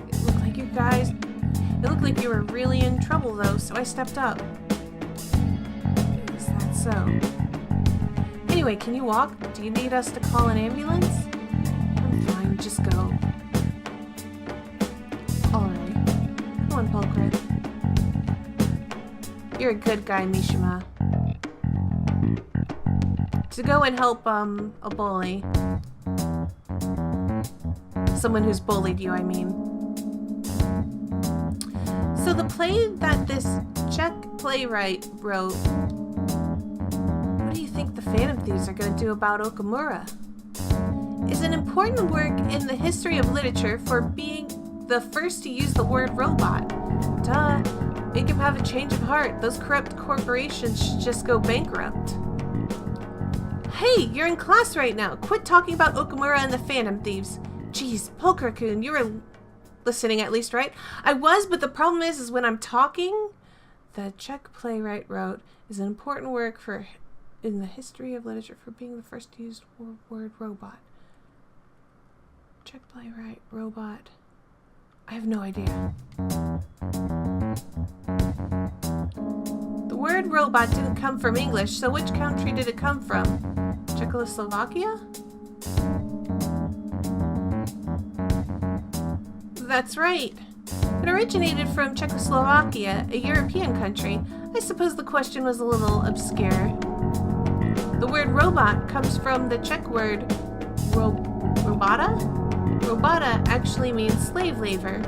It looked like you guys... It looked like you were really in trouble, though, so I stepped up. Is that so? Anyway, can you walk? Do you need us to call an ambulance? I'm fine, just go. Alright. Come on, Polka. You're a good guy, Mishima. To go and help, a bully. Someone who's bullied you, I mean. So the play that this Czech playwright wrote, what do you think the Phantom Thieves are going to do about Okamura? Is an important work in the history of literature for being the first to use the word robot. Duh. Make him have a change of heart. Those corrupt corporations should just go bankrupt. Hey, you're in class right now. Quit talking about Okamura and the Phantom Thieves. Jeez, Polka-kun, you were listening at least, right? I was, but the problem is when I'm talking, the Czech playwright wrote, is an important work for in the history of literature for being the first to use the word robot. Czech playwright, robot. I have no idea. The word robot didn't come from English, so which country did it come from? Czechoslovakia? That's right. It originated from Czechoslovakia, a European country. I suppose the question was a little obscure. The word robot comes from the Czech word robota? Robota actually means slave labor.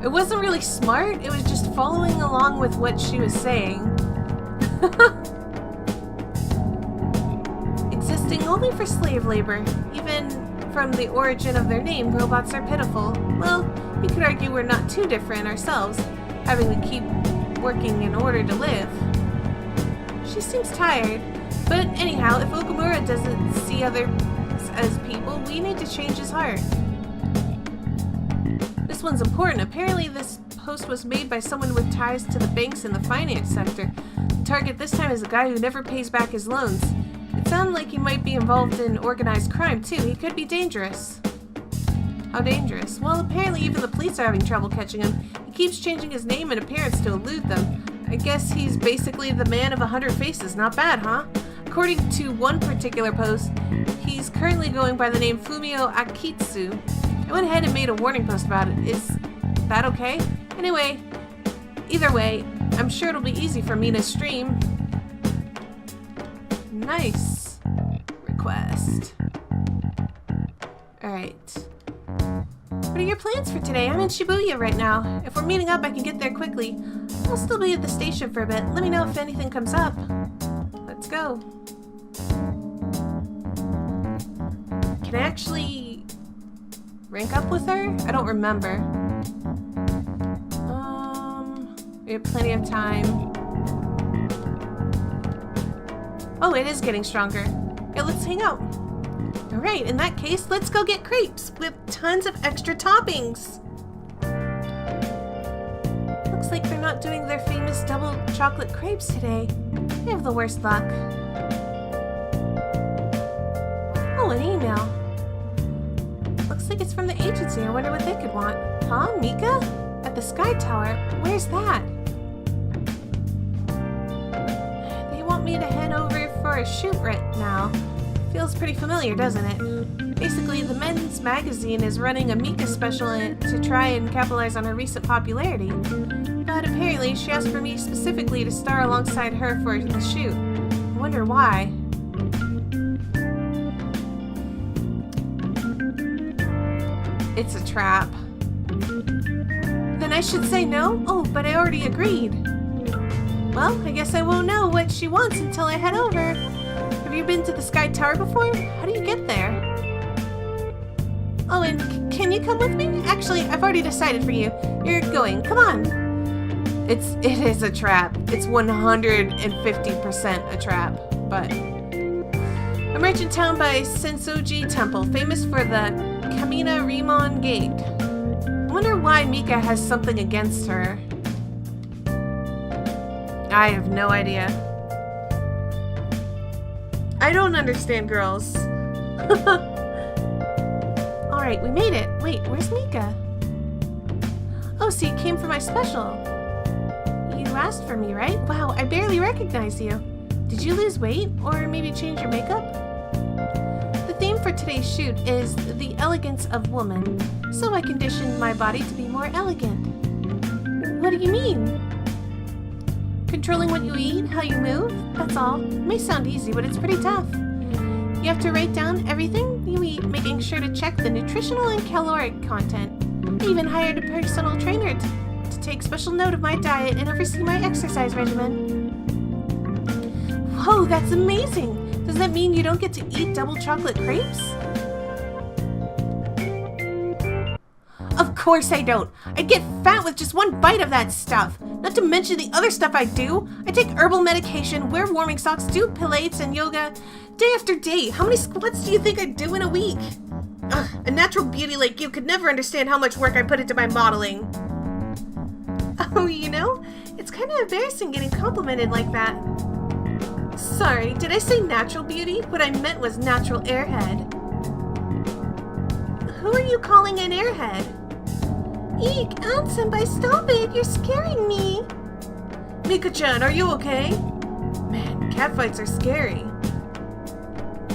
It wasn't really smart, it was just following along with what she was saying. Existing only for slave labor. Even from the origin of their name, robots are pitiful. Well, you could argue we're not too different ourselves, having to keep working in order to live. She seems tired, but anyhow, if Okamura doesn't see others as people, we need to change his heart. This one's important. Apparently this post was made by someone with ties to the banks and the finance sector. The target this time is a guy who never pays back his loans. It sounded like he might be involved in organized crime too. He could be dangerous. How dangerous? Well, apparently even the police are having trouble catching him. He keeps changing his name and appearance to elude them. I guess he's basically the man of 100 faces. Not bad, huh? According to one particular post, he's currently going by the name Fumio Akitsu. I went ahead and made a warning post about it. Is that okay? Anyway, either way, I'm sure it'll be easy for Mina to stream. Nice request. Alright. What are your plans for today? I'm in Shibuya right now. If we're meeting up, I can get there quickly. I'll still be at the station for a bit. Let me know if anything comes up. Let's go. Can I actually rank up with her? I don't remember. We have plenty of time. Oh, it is getting stronger. Yeah, let's hang out. Alright, in that case, let's go get crepes with tons of extra toppings. Looks like they're not doing their famous double chocolate crepes today. They have the worst luck. an email. Looks like it's from the agency. I wonder what they could want. Huh, Mika? At the Sky Tower? Where's that? They want me to head over for a shoot right now. Feels pretty familiar, doesn't it? Basically, the men's magazine is running a Mika special to try and capitalize on her recent popularity. But apparently, she asked for me specifically to star alongside her for the shoot. I wonder why. It's a trap. Then I should say no? Oh, but I already agreed. Well, I guess I won't know what she wants until I head over. Have you been to the Sky Tower before? How do you get there? Oh, and can you come with me? Actually, I've already decided for you. You're going. Come on. It is a trap. It's 150% a trap. But a merchant town by Sensoji Temple, famous for the Mina Rimon Gate. I wonder why Mika has something against her. I have no idea. I don't understand girls. Alright, we made it. Wait, where's Mika? Oh, so you came for my special. You asked for me, right? Wow, I barely recognize you. Did you lose weight? Or maybe change your makeup? The theme for today's shoot is the elegance of woman, so I conditioned my body to be more elegant. What do you mean? Controlling what you eat, how you move, that's all. It may sound easy, but it's pretty tough. You have to write down everything you eat, making sure to check the nutritional and caloric content. I even hired a personal trainer to take special note of my diet and oversee my exercise regimen. Whoa, that's amazing! Does that mean you don't get to eat double chocolate crepes? Of course I don't. I'd get fat with just one bite of that stuff. Not to mention the other stuff I do. I take herbal medication, wear warming socks, do pilates and yoga day after day. How many squats do you think I do in a week? Ugh, a natural beauty like you could never understand how much work I put into my modeling. Oh, you know, it's kind of embarrassing getting complimented like that. Sorry, did I say natural beauty? What I meant was natural airhead. Who are you calling an airhead? Eek, Ansenpai, stop it! You're scaring me! Mika-chan, are you okay? Man, catfights are scary.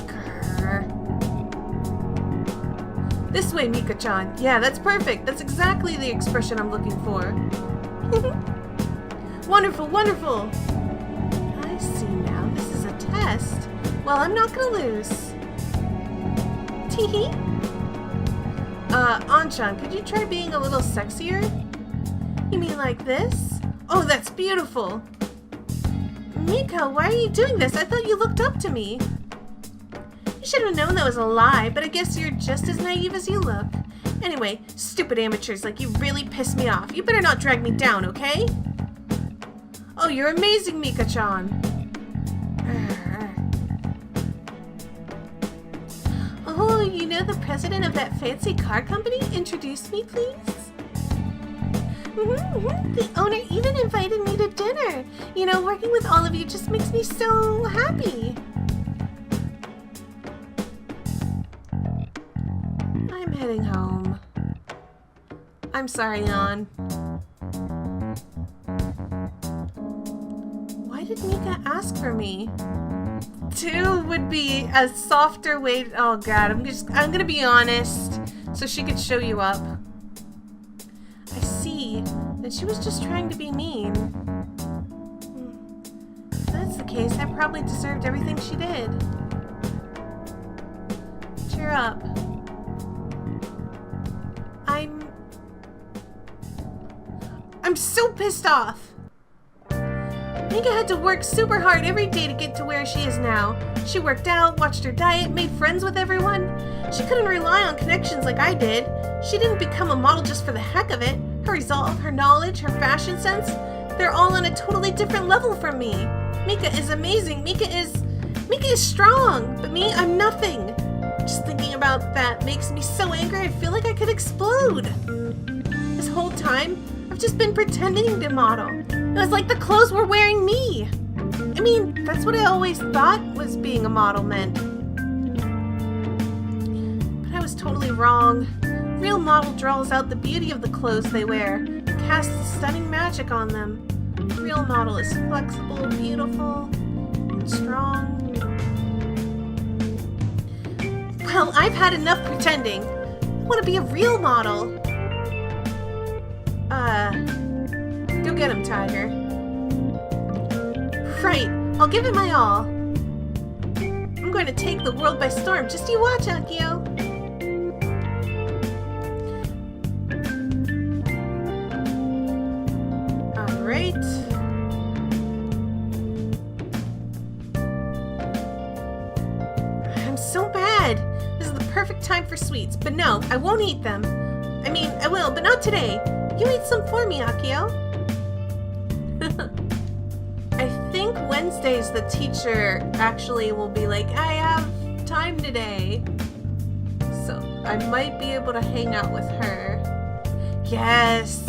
Grr. This way, Mika-chan. Yeah, that's perfect. That's exactly the expression I'm looking for. Wonderful, wonderful! I see now. This is a test. Well, I'm not gonna lose. Teehee. Anchan, could you try being a little sexier? You mean like this? Oh, that's beautiful! Mika, why are you doing this? I thought you looked up to me. You should have known that was a lie, but I guess you're just as naive as you look. Anyway, stupid amateurs like you really piss me off. You better not drag me down, okay? Oh, you're amazing, Mika-chan. Oh, you know the president of that fancy car company? Introduce me, please. The owner even invited me to dinner. You know, working with all of you just makes me so happy. I'm heading home. I'm sorry, An. Why did Mika ask for me? 2 would be a softer way. Oh god, I'm gonna be honest, so she could show you up. I see. Then she was just trying to be mean. If that's the case, I probably deserved everything she did. Cheer up. I'm so pissed off. Mika had to work super hard every day to get to where she is now. She worked out, watched her diet, made friends with everyone. She couldn't rely on connections like I did. She didn't become a model just for the heck of it. Her resolve, her knowledge, her fashion sense, they're all on a totally different level from me. Mika is amazing. Mika is strong. But me, I'm nothing. Just thinking about that makes me so angry I feel like I could explode. This whole time, I've just been pretending to model. It was like the clothes were wearing me. I mean, that's what I always thought was being a model meant. was totally wrong. Real model draws out the beauty of the clothes they wear, casts stunning magic on them. Real model is flexible, beautiful, and strong. Well, I've had enough pretending. I want to be a real model. Go get him, Tiger. Right, I'll give it my all. I'm going to take the world by storm. Just you watch, Akio. Alright. I'm so bad. This is the perfect time for sweets. But no, I won't eat them. I mean, I will, but not today. You eat some for me, Akio. I think Wednesdays the teacher actually will be like, I have time today. So I might be able to hang out with her. Yes.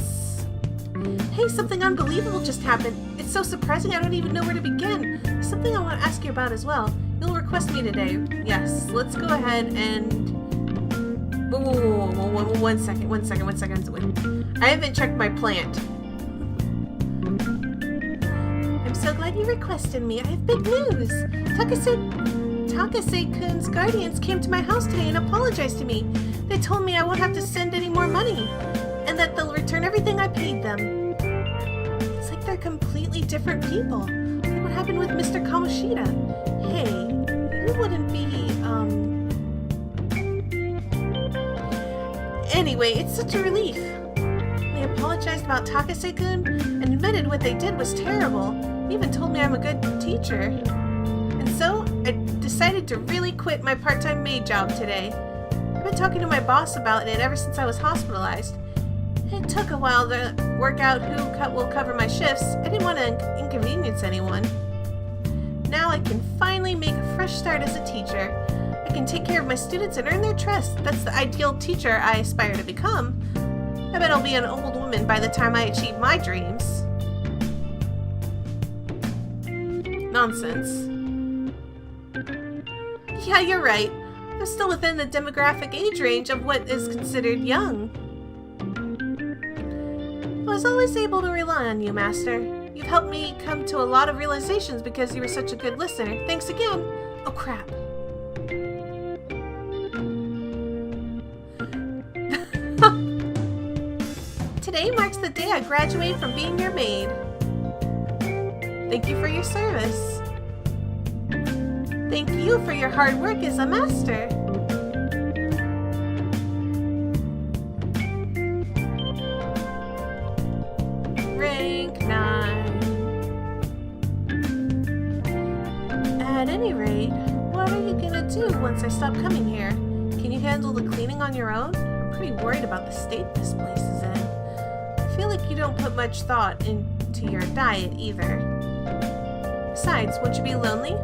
Hey, something unbelievable just happened. It's so surprising I don't even know where to begin. There's something I want to ask you about as well. You'll request me today. Yes, let's go ahead and... Whoa, one second. I haven't checked my plant. I'm so glad you requested me. I have big news. Takase-kun's guardians came to my house today and apologized to me. They told me I won't have to send any more money, and that they'll return everything I paid them. It's like they're completely different people. Like what happened with Mr. Kamoshida. Hey, you wouldn't be, Anyway, it's such a relief. They apologized about Takase-kun and admitted what they did was terrible. They even told me I'm a good teacher. And so, I decided to really quit my part-time maid job today. I've been talking to my boss about it ever since I was hospitalized. It took a while to work out who will cover my shifts. I didn't want to inconvenience anyone. Now I can finally make a fresh start as a teacher. I can take care of my students and earn their trust. That's the ideal teacher I aspire to become. I bet I'll be an old woman by the time I achieve my dreams. Nonsense. Yeah, you're right. I'm still within the demographic age range of what is considered young. I was always able to rely on you, Master. You've helped me come to a lot of realizations because you were such a good listener. Thanks again. Oh, crap. Today marks the day I graduate from being your maid. Thank you for your service. Thank you for your hard work as a master. Rank 9. At any rate, what are you gonna do once I stop coming here? Can you handle the cleaning on your own? I'm pretty worried about the state this place is in. I feel like you don't put much thought into your diet either. Besides, won't you be lonely?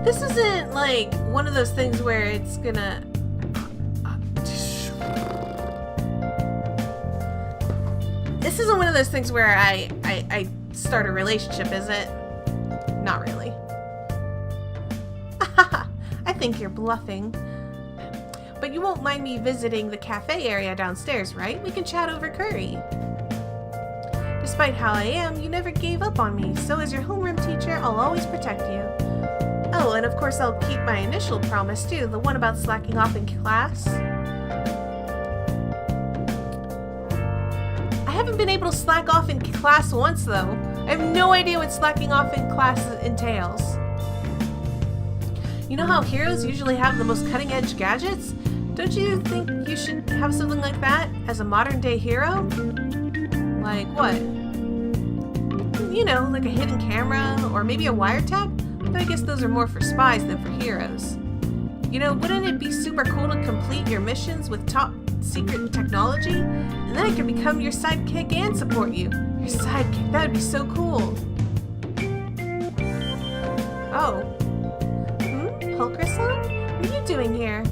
This isn't like one of those things where it's gonna... This isn't one of those things where I start a relationship, is it? Not really. I think you're bluffing. But you won't mind me visiting the cafe area downstairs, right? We can chat over curry. Despite how I am, you never gave up on me, so as your homeroom teacher, I'll always protect you. Oh, and of course I'll keep my initial promise too, the one about slacking off in class. I haven't been able to slack off in class once though. I have no idea what slacking off in class entails. You know how heroes usually have the most cutting-edge gadgets? Don't you think you should have something like that as a modern-day hero? Like what? You know, like a hidden camera or maybe a wiretap? But I guess those are more for spies than for heroes. You know, wouldn't it be super cool to complete your missions with top secret technology? And then I could become your sidekick and support you. Your sidekick, that would be so cool. Oh. Hulker-san? What are you doing here?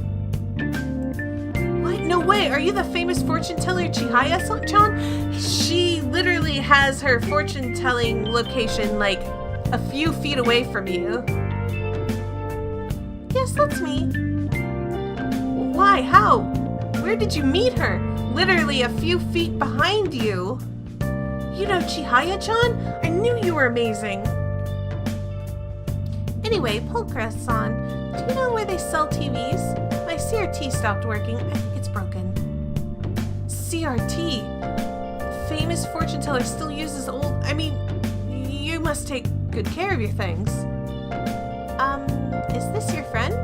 What? No way! Are you the famous fortune teller Chihaya-chan? She literally has her fortune telling location like a few feet away from you. Yes, that's me. Why? How? Where did you meet her? Literally a few feet behind you. You know Chihaya-chan? I knew you were amazing. Anyway, Polka-san, do you know where they sell TVs? My CRT stopped working. I think it's broken. CRT? The famous fortune teller still uses old... I mean, you must take good care of your things. Is this your friend?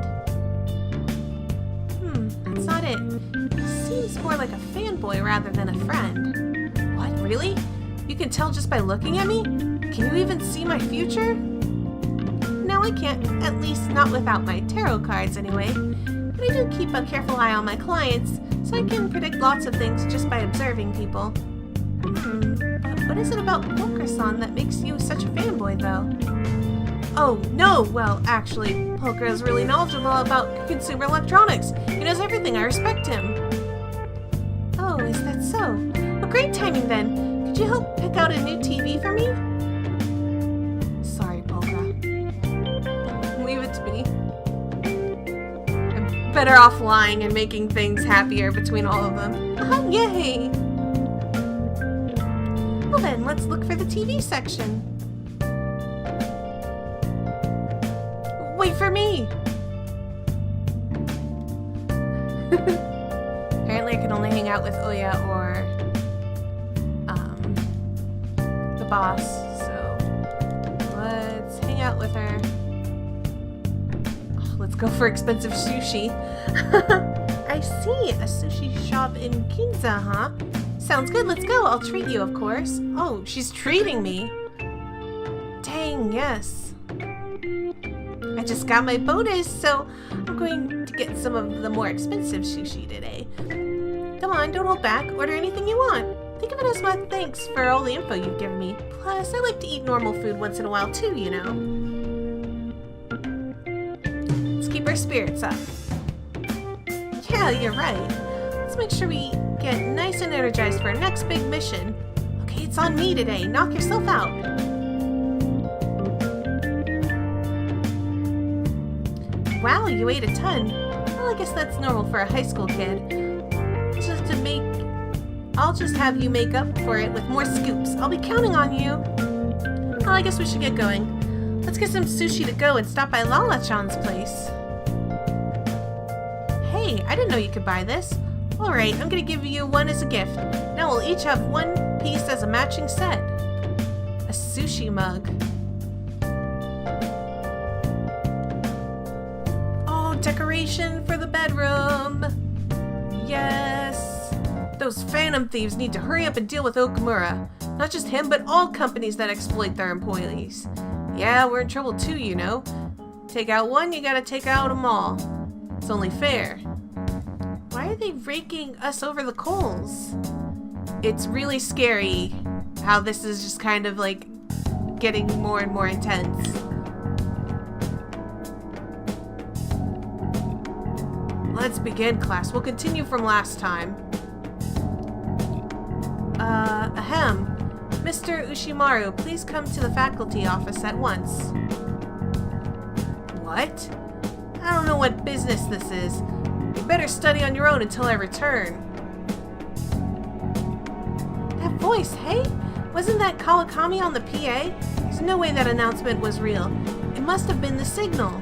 That's not it. He seems more like a fanboy rather than a friend. What, really? You can tell just by looking at me? Can you even see my future? No, I can't. At least not without my tarot cards, anyway. But I do keep a careful eye on my clients, so I can predict lots of things just by observing people. But what is it about Polka-san that makes you such a fanboy, though? Oh, no! Well, actually, Polka is really knowledgeable about consumer electronics. He knows everything. I respect him. Oh, is that so? Well, great timing, then. Could you help pick out a new TV for me? Sorry, Polka. Leave it to me. I'm better off lying and making things happier between all of them. Yay! Well then, let's look for the TV section. Wait for me! Apparently I can only hang out with Oya or the boss, so let's hang out with her. Oh, let's go for expensive sushi. I see, a sushi shop in Ginza, huh? Sounds good, let's go. I'll treat you, of course. Oh, she's treating me. Dang, yes. I just got my bonus, so I'm going to get some of the more expensive sushi today. Come on, don't hold back. Order anything you want. Think of it as my thanks for all the info you've given me. Plus, I like to eat normal food once in a while too, you know. Let's keep our spirits up. Yeah, you're right. Let's make sure we get nice and energized for our next big mission. Okay, it's on me today. Knock yourself out. Wow, you ate a ton. Well, I guess that's normal for a high school kid. I'll just have you make up for it with more scoops. I'll be counting on you. Well, I guess we should get going. Let's get some sushi to go and stop by Lala-chan's place. Hey, I didn't know you could buy this. Alright, I'm gonna give you one as a gift. Now we'll each have one piece as a matching set. A sushi mug. Decoration for the bedroom. Yes. Those phantom thieves need to hurry up and deal with Okamura. Not just him, but all companies that exploit their employees. Yeah, we're in trouble too, you know. Take out one, you gotta take out them all. It's only fair. Why are they raking us over the coals? It's really scary how this is just kind of like getting more and more intense. Let's begin, class. We'll continue from last time. Ahem. Mr. Ushimaru, please come to the faculty office at once. What? I don't know what business this is. You better study on your own until I return. That voice, hey? Wasn't that Kawakami on the PA? There's no way that announcement was real. It must have been the signal.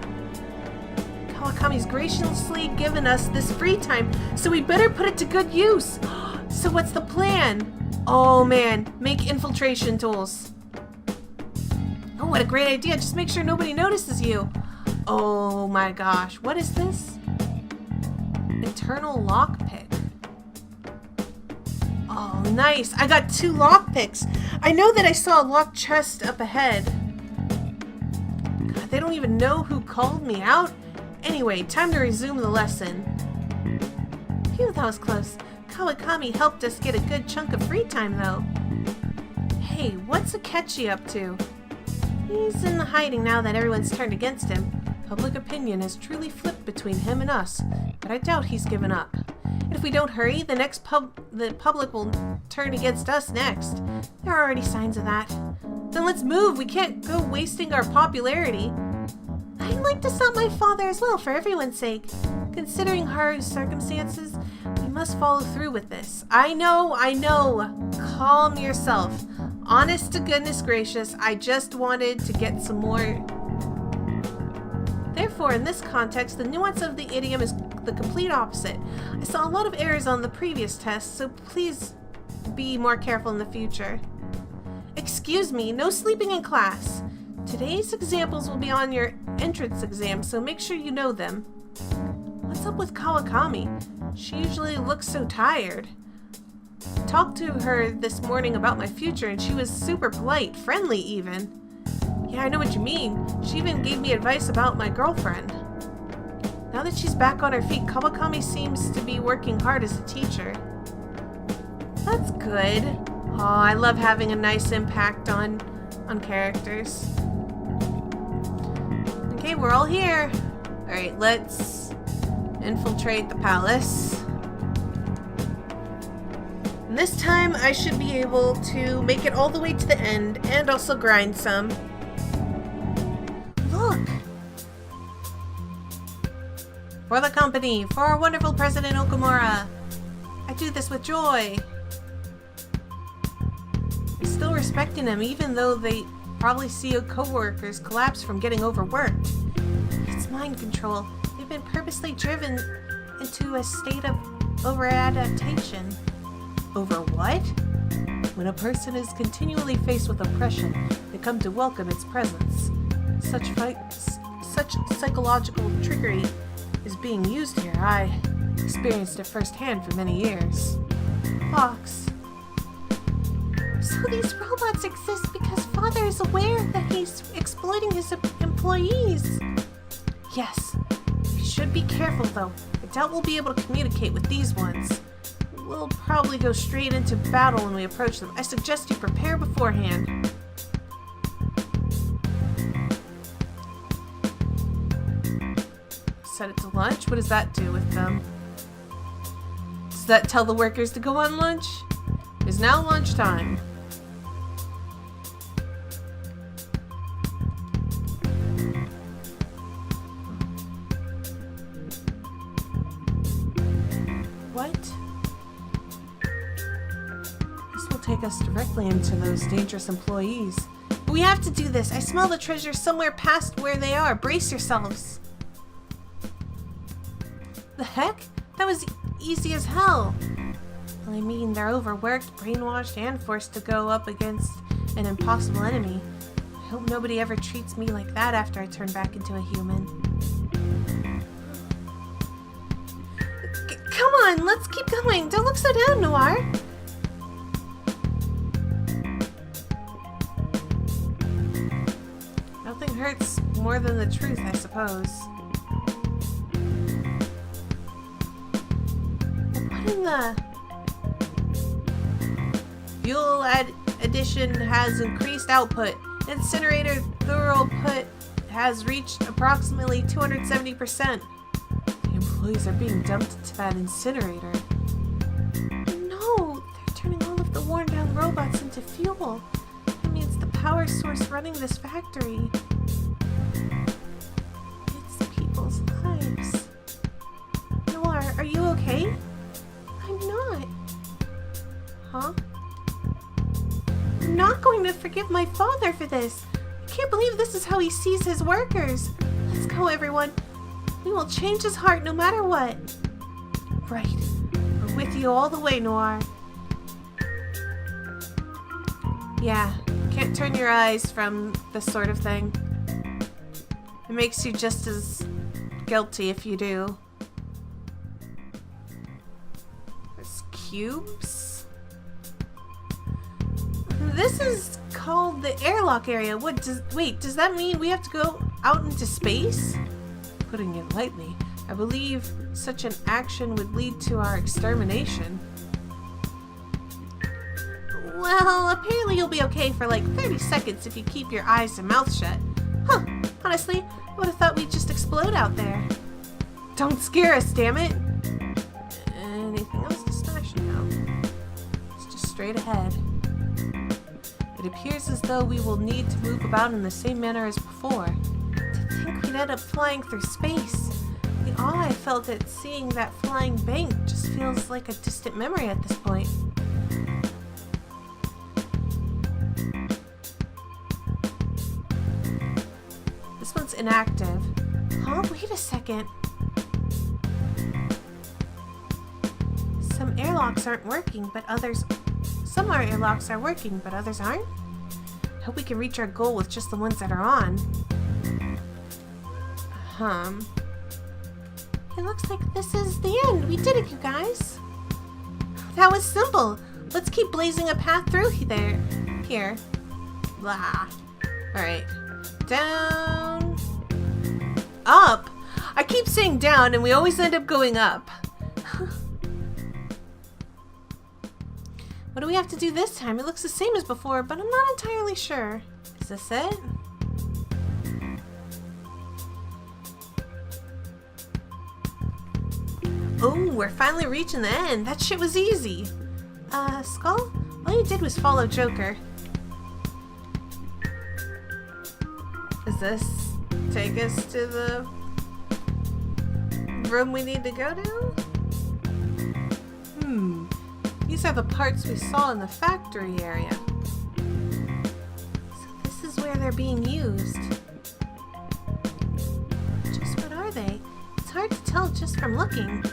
Kawakami's graciously given us this free time, so we better put it to good use. So what's the plan? Oh man, make infiltration tools. Oh, what a great idea. Just make sure nobody notices you. Oh my gosh, what is this? Internal lockpick. Oh, nice. I got 2 lockpicks. I know that I saw a locked chest up ahead. God, they don't even know who called me out. Anyway, time to resume the lesson. Phew, that was close. Kawakami helped us get a good chunk of free time, though. Hey, what's Akechi up to? He's in hiding now that everyone's turned against him. Public opinion has truly flipped between him and us, but I doubt he's given up. And if we don't hurry, the public will turn against us next. There are already signs of that. Then let's move. We can't go wasting our popularity. I'd like to stop my father as well, for everyone's sake. Considering Haru's circumstances, we must follow through with this. I know. Calm yourself. Honest to goodness gracious, I just wanted to get some more. Therefore, in this context, the nuance of the idiom is the complete opposite. I saw a lot of errors on the previous test, so please be more careful in the future. Excuse me, no sleeping in class. Today's examples will be on your entrance exam, so make sure you know them. What's up with Kawakami? She usually looks so tired. I talked to her this morning about my future, and she was super polite, friendly even. Yeah, I know what you mean. She even gave me advice about my girlfriend. Now that she's back on her feet, Kawakami seems to be working hard as a teacher. That's good. Oh, I love having a nice impact on characters. Okay, we're all here. Alright, let's infiltrate the palace. And this time I should be able to make it all the way to the end and also grind some. Look! For the company, for our wonderful President Okamura. I do this with joy. I'm still respecting him even though they probably see co-workers collapse from getting overworked. It's mind control. They've been purposely driven into a state of over-adaptation. Over what? When a person is continually faced with oppression, they come to welcome its presence. Such psychological trickery is being used here. I experienced it firsthand for many years. Fox. So these robots exist because Father is aware that he's exploiting his employees. Yes. We should be careful though. I doubt we'll be able to communicate with these ones. We'll probably go straight into battle when we approach them. I suggest you prepare beforehand. Set it to lunch? What does that do with them? Does that tell the workers to go on lunch? It is now lunchtime. What? This will take us directly into those dangerous employees. But we have to do this. I smell the treasure somewhere past where they are. Brace yourselves. The heck? That was easy as hell. Well, I mean, they're overworked, brainwashed, and forced to go up against an impossible enemy. I hope nobody ever treats me like that after I turn back into a human. Come on, let's keep going. Don't look so down, Noir. Nothing hurts more than the truth, I suppose. What in the... Fuel addition has increased output. Incinerator throughput has reached approximately 270%. The employees are being dumped into that incinerator. No! They're turning all of the worn down robots into fuel. That means the power source running this factory. It's people's lives. Noir, are you okay? I'm not. Huh? I'm not going to forgive my father for this. I can't believe this is how he sees his workers. Let's go, everyone. We will change his heart no matter what. Right. We're with you all the way, Noir. Yeah, can't turn your eyes from this sort of thing. It makes you just as guilty if you do. There's cubes? This is called the airlock area. Wait, does that mean we have to go out into space? Putting it lightly, I believe such an action would lead to our extermination. Well, apparently you'll be okay for like 30 seconds if you keep your eyes and mouth shut. Huh, honestly, I would have thought we'd just explode out there. Don't scare us, damn it! Anything else to smash now? It's just straight ahead. It appears as though we will need to move about in the same manner as before. To think we'd end up flying through space. The awe I felt at seeing that flying bank just feels like a distant memory at this point. This one's inactive. Huh? Wait a second. Some airlocks aren't working, but others... Some airlocks are working, but others aren't? I hope we can reach our goal with just the ones that are on. It looks like this is the end. We did it, you guys. That was simple. Let's keep blazing a path through there. Here. Blah. Alright. Down. Up. I keep saying down and we always end up going up. What do we have to do this time? It looks the same as before, but I'm not entirely sure. Is this it? Oh, we're finally reaching the end. That shit was easy. Skull? All you did was follow Joker. Does this take us to the room we need to go to? These are the parts we saw in the factory area. So this is where they're being used. Just what are they? It's hard to tell just from looking.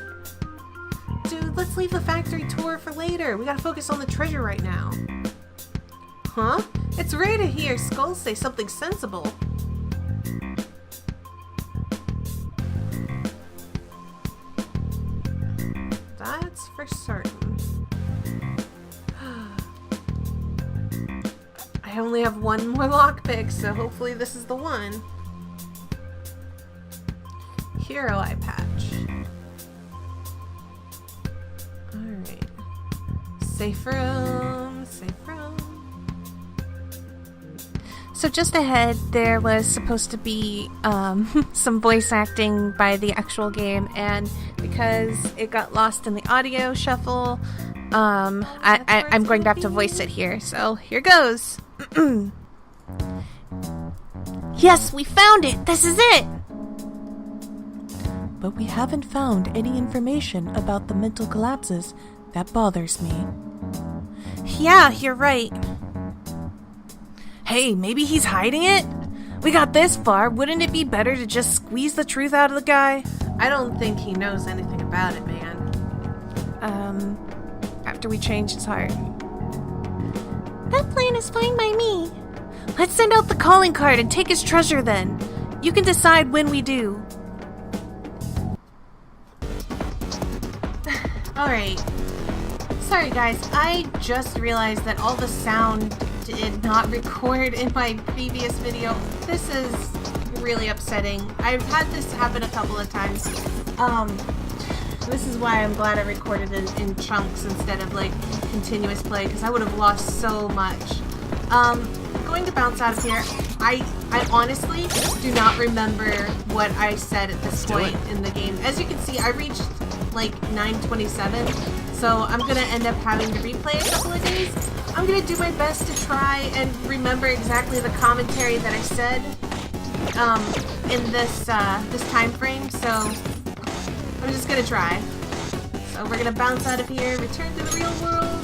Dude, let's leave the factory tour for later. We gotta focus on the treasure right now. Huh? It's rare to hear Skull say something sensible. That's for certain. I only have one more lockpick, so hopefully this is the one. Hero eye patch. Alright. Safe room, safe room. So just ahead, there was supposed to be some voice acting by the actual game, and because it got lost in the audio shuffle, I'm going to have to voice it here. So here goes. Yes, we found it! This is it! But we haven't found any information about the mental collapses. That bothers me. Yeah, you're right. Hey, maybe he's hiding it? We got this far. Wouldn't it be better to just squeeze the truth out of the guy? I don't think he knows anything about it, man. After we change his heart. That plan is fine by me. Let's send out the calling card and take his treasure then. You can decide when we do. Alright. Sorry guys, I just realized that all the sound did not record in my previous video. This is really upsetting. I've had this happen a couple of times. This is why I'm glad I recorded it in chunks instead of like continuous play, because I would have lost so much. Going to bounce out of here. I honestly do not remember what I said at this point in the game. As you can see, I reached like 9:27, so I'm gonna end up having to replay a couple of days. I'm gonna do my best to try and remember exactly the commentary that I said in this this time frame. So I'm just gonna try. So we're gonna bounce out of here, return to the real world.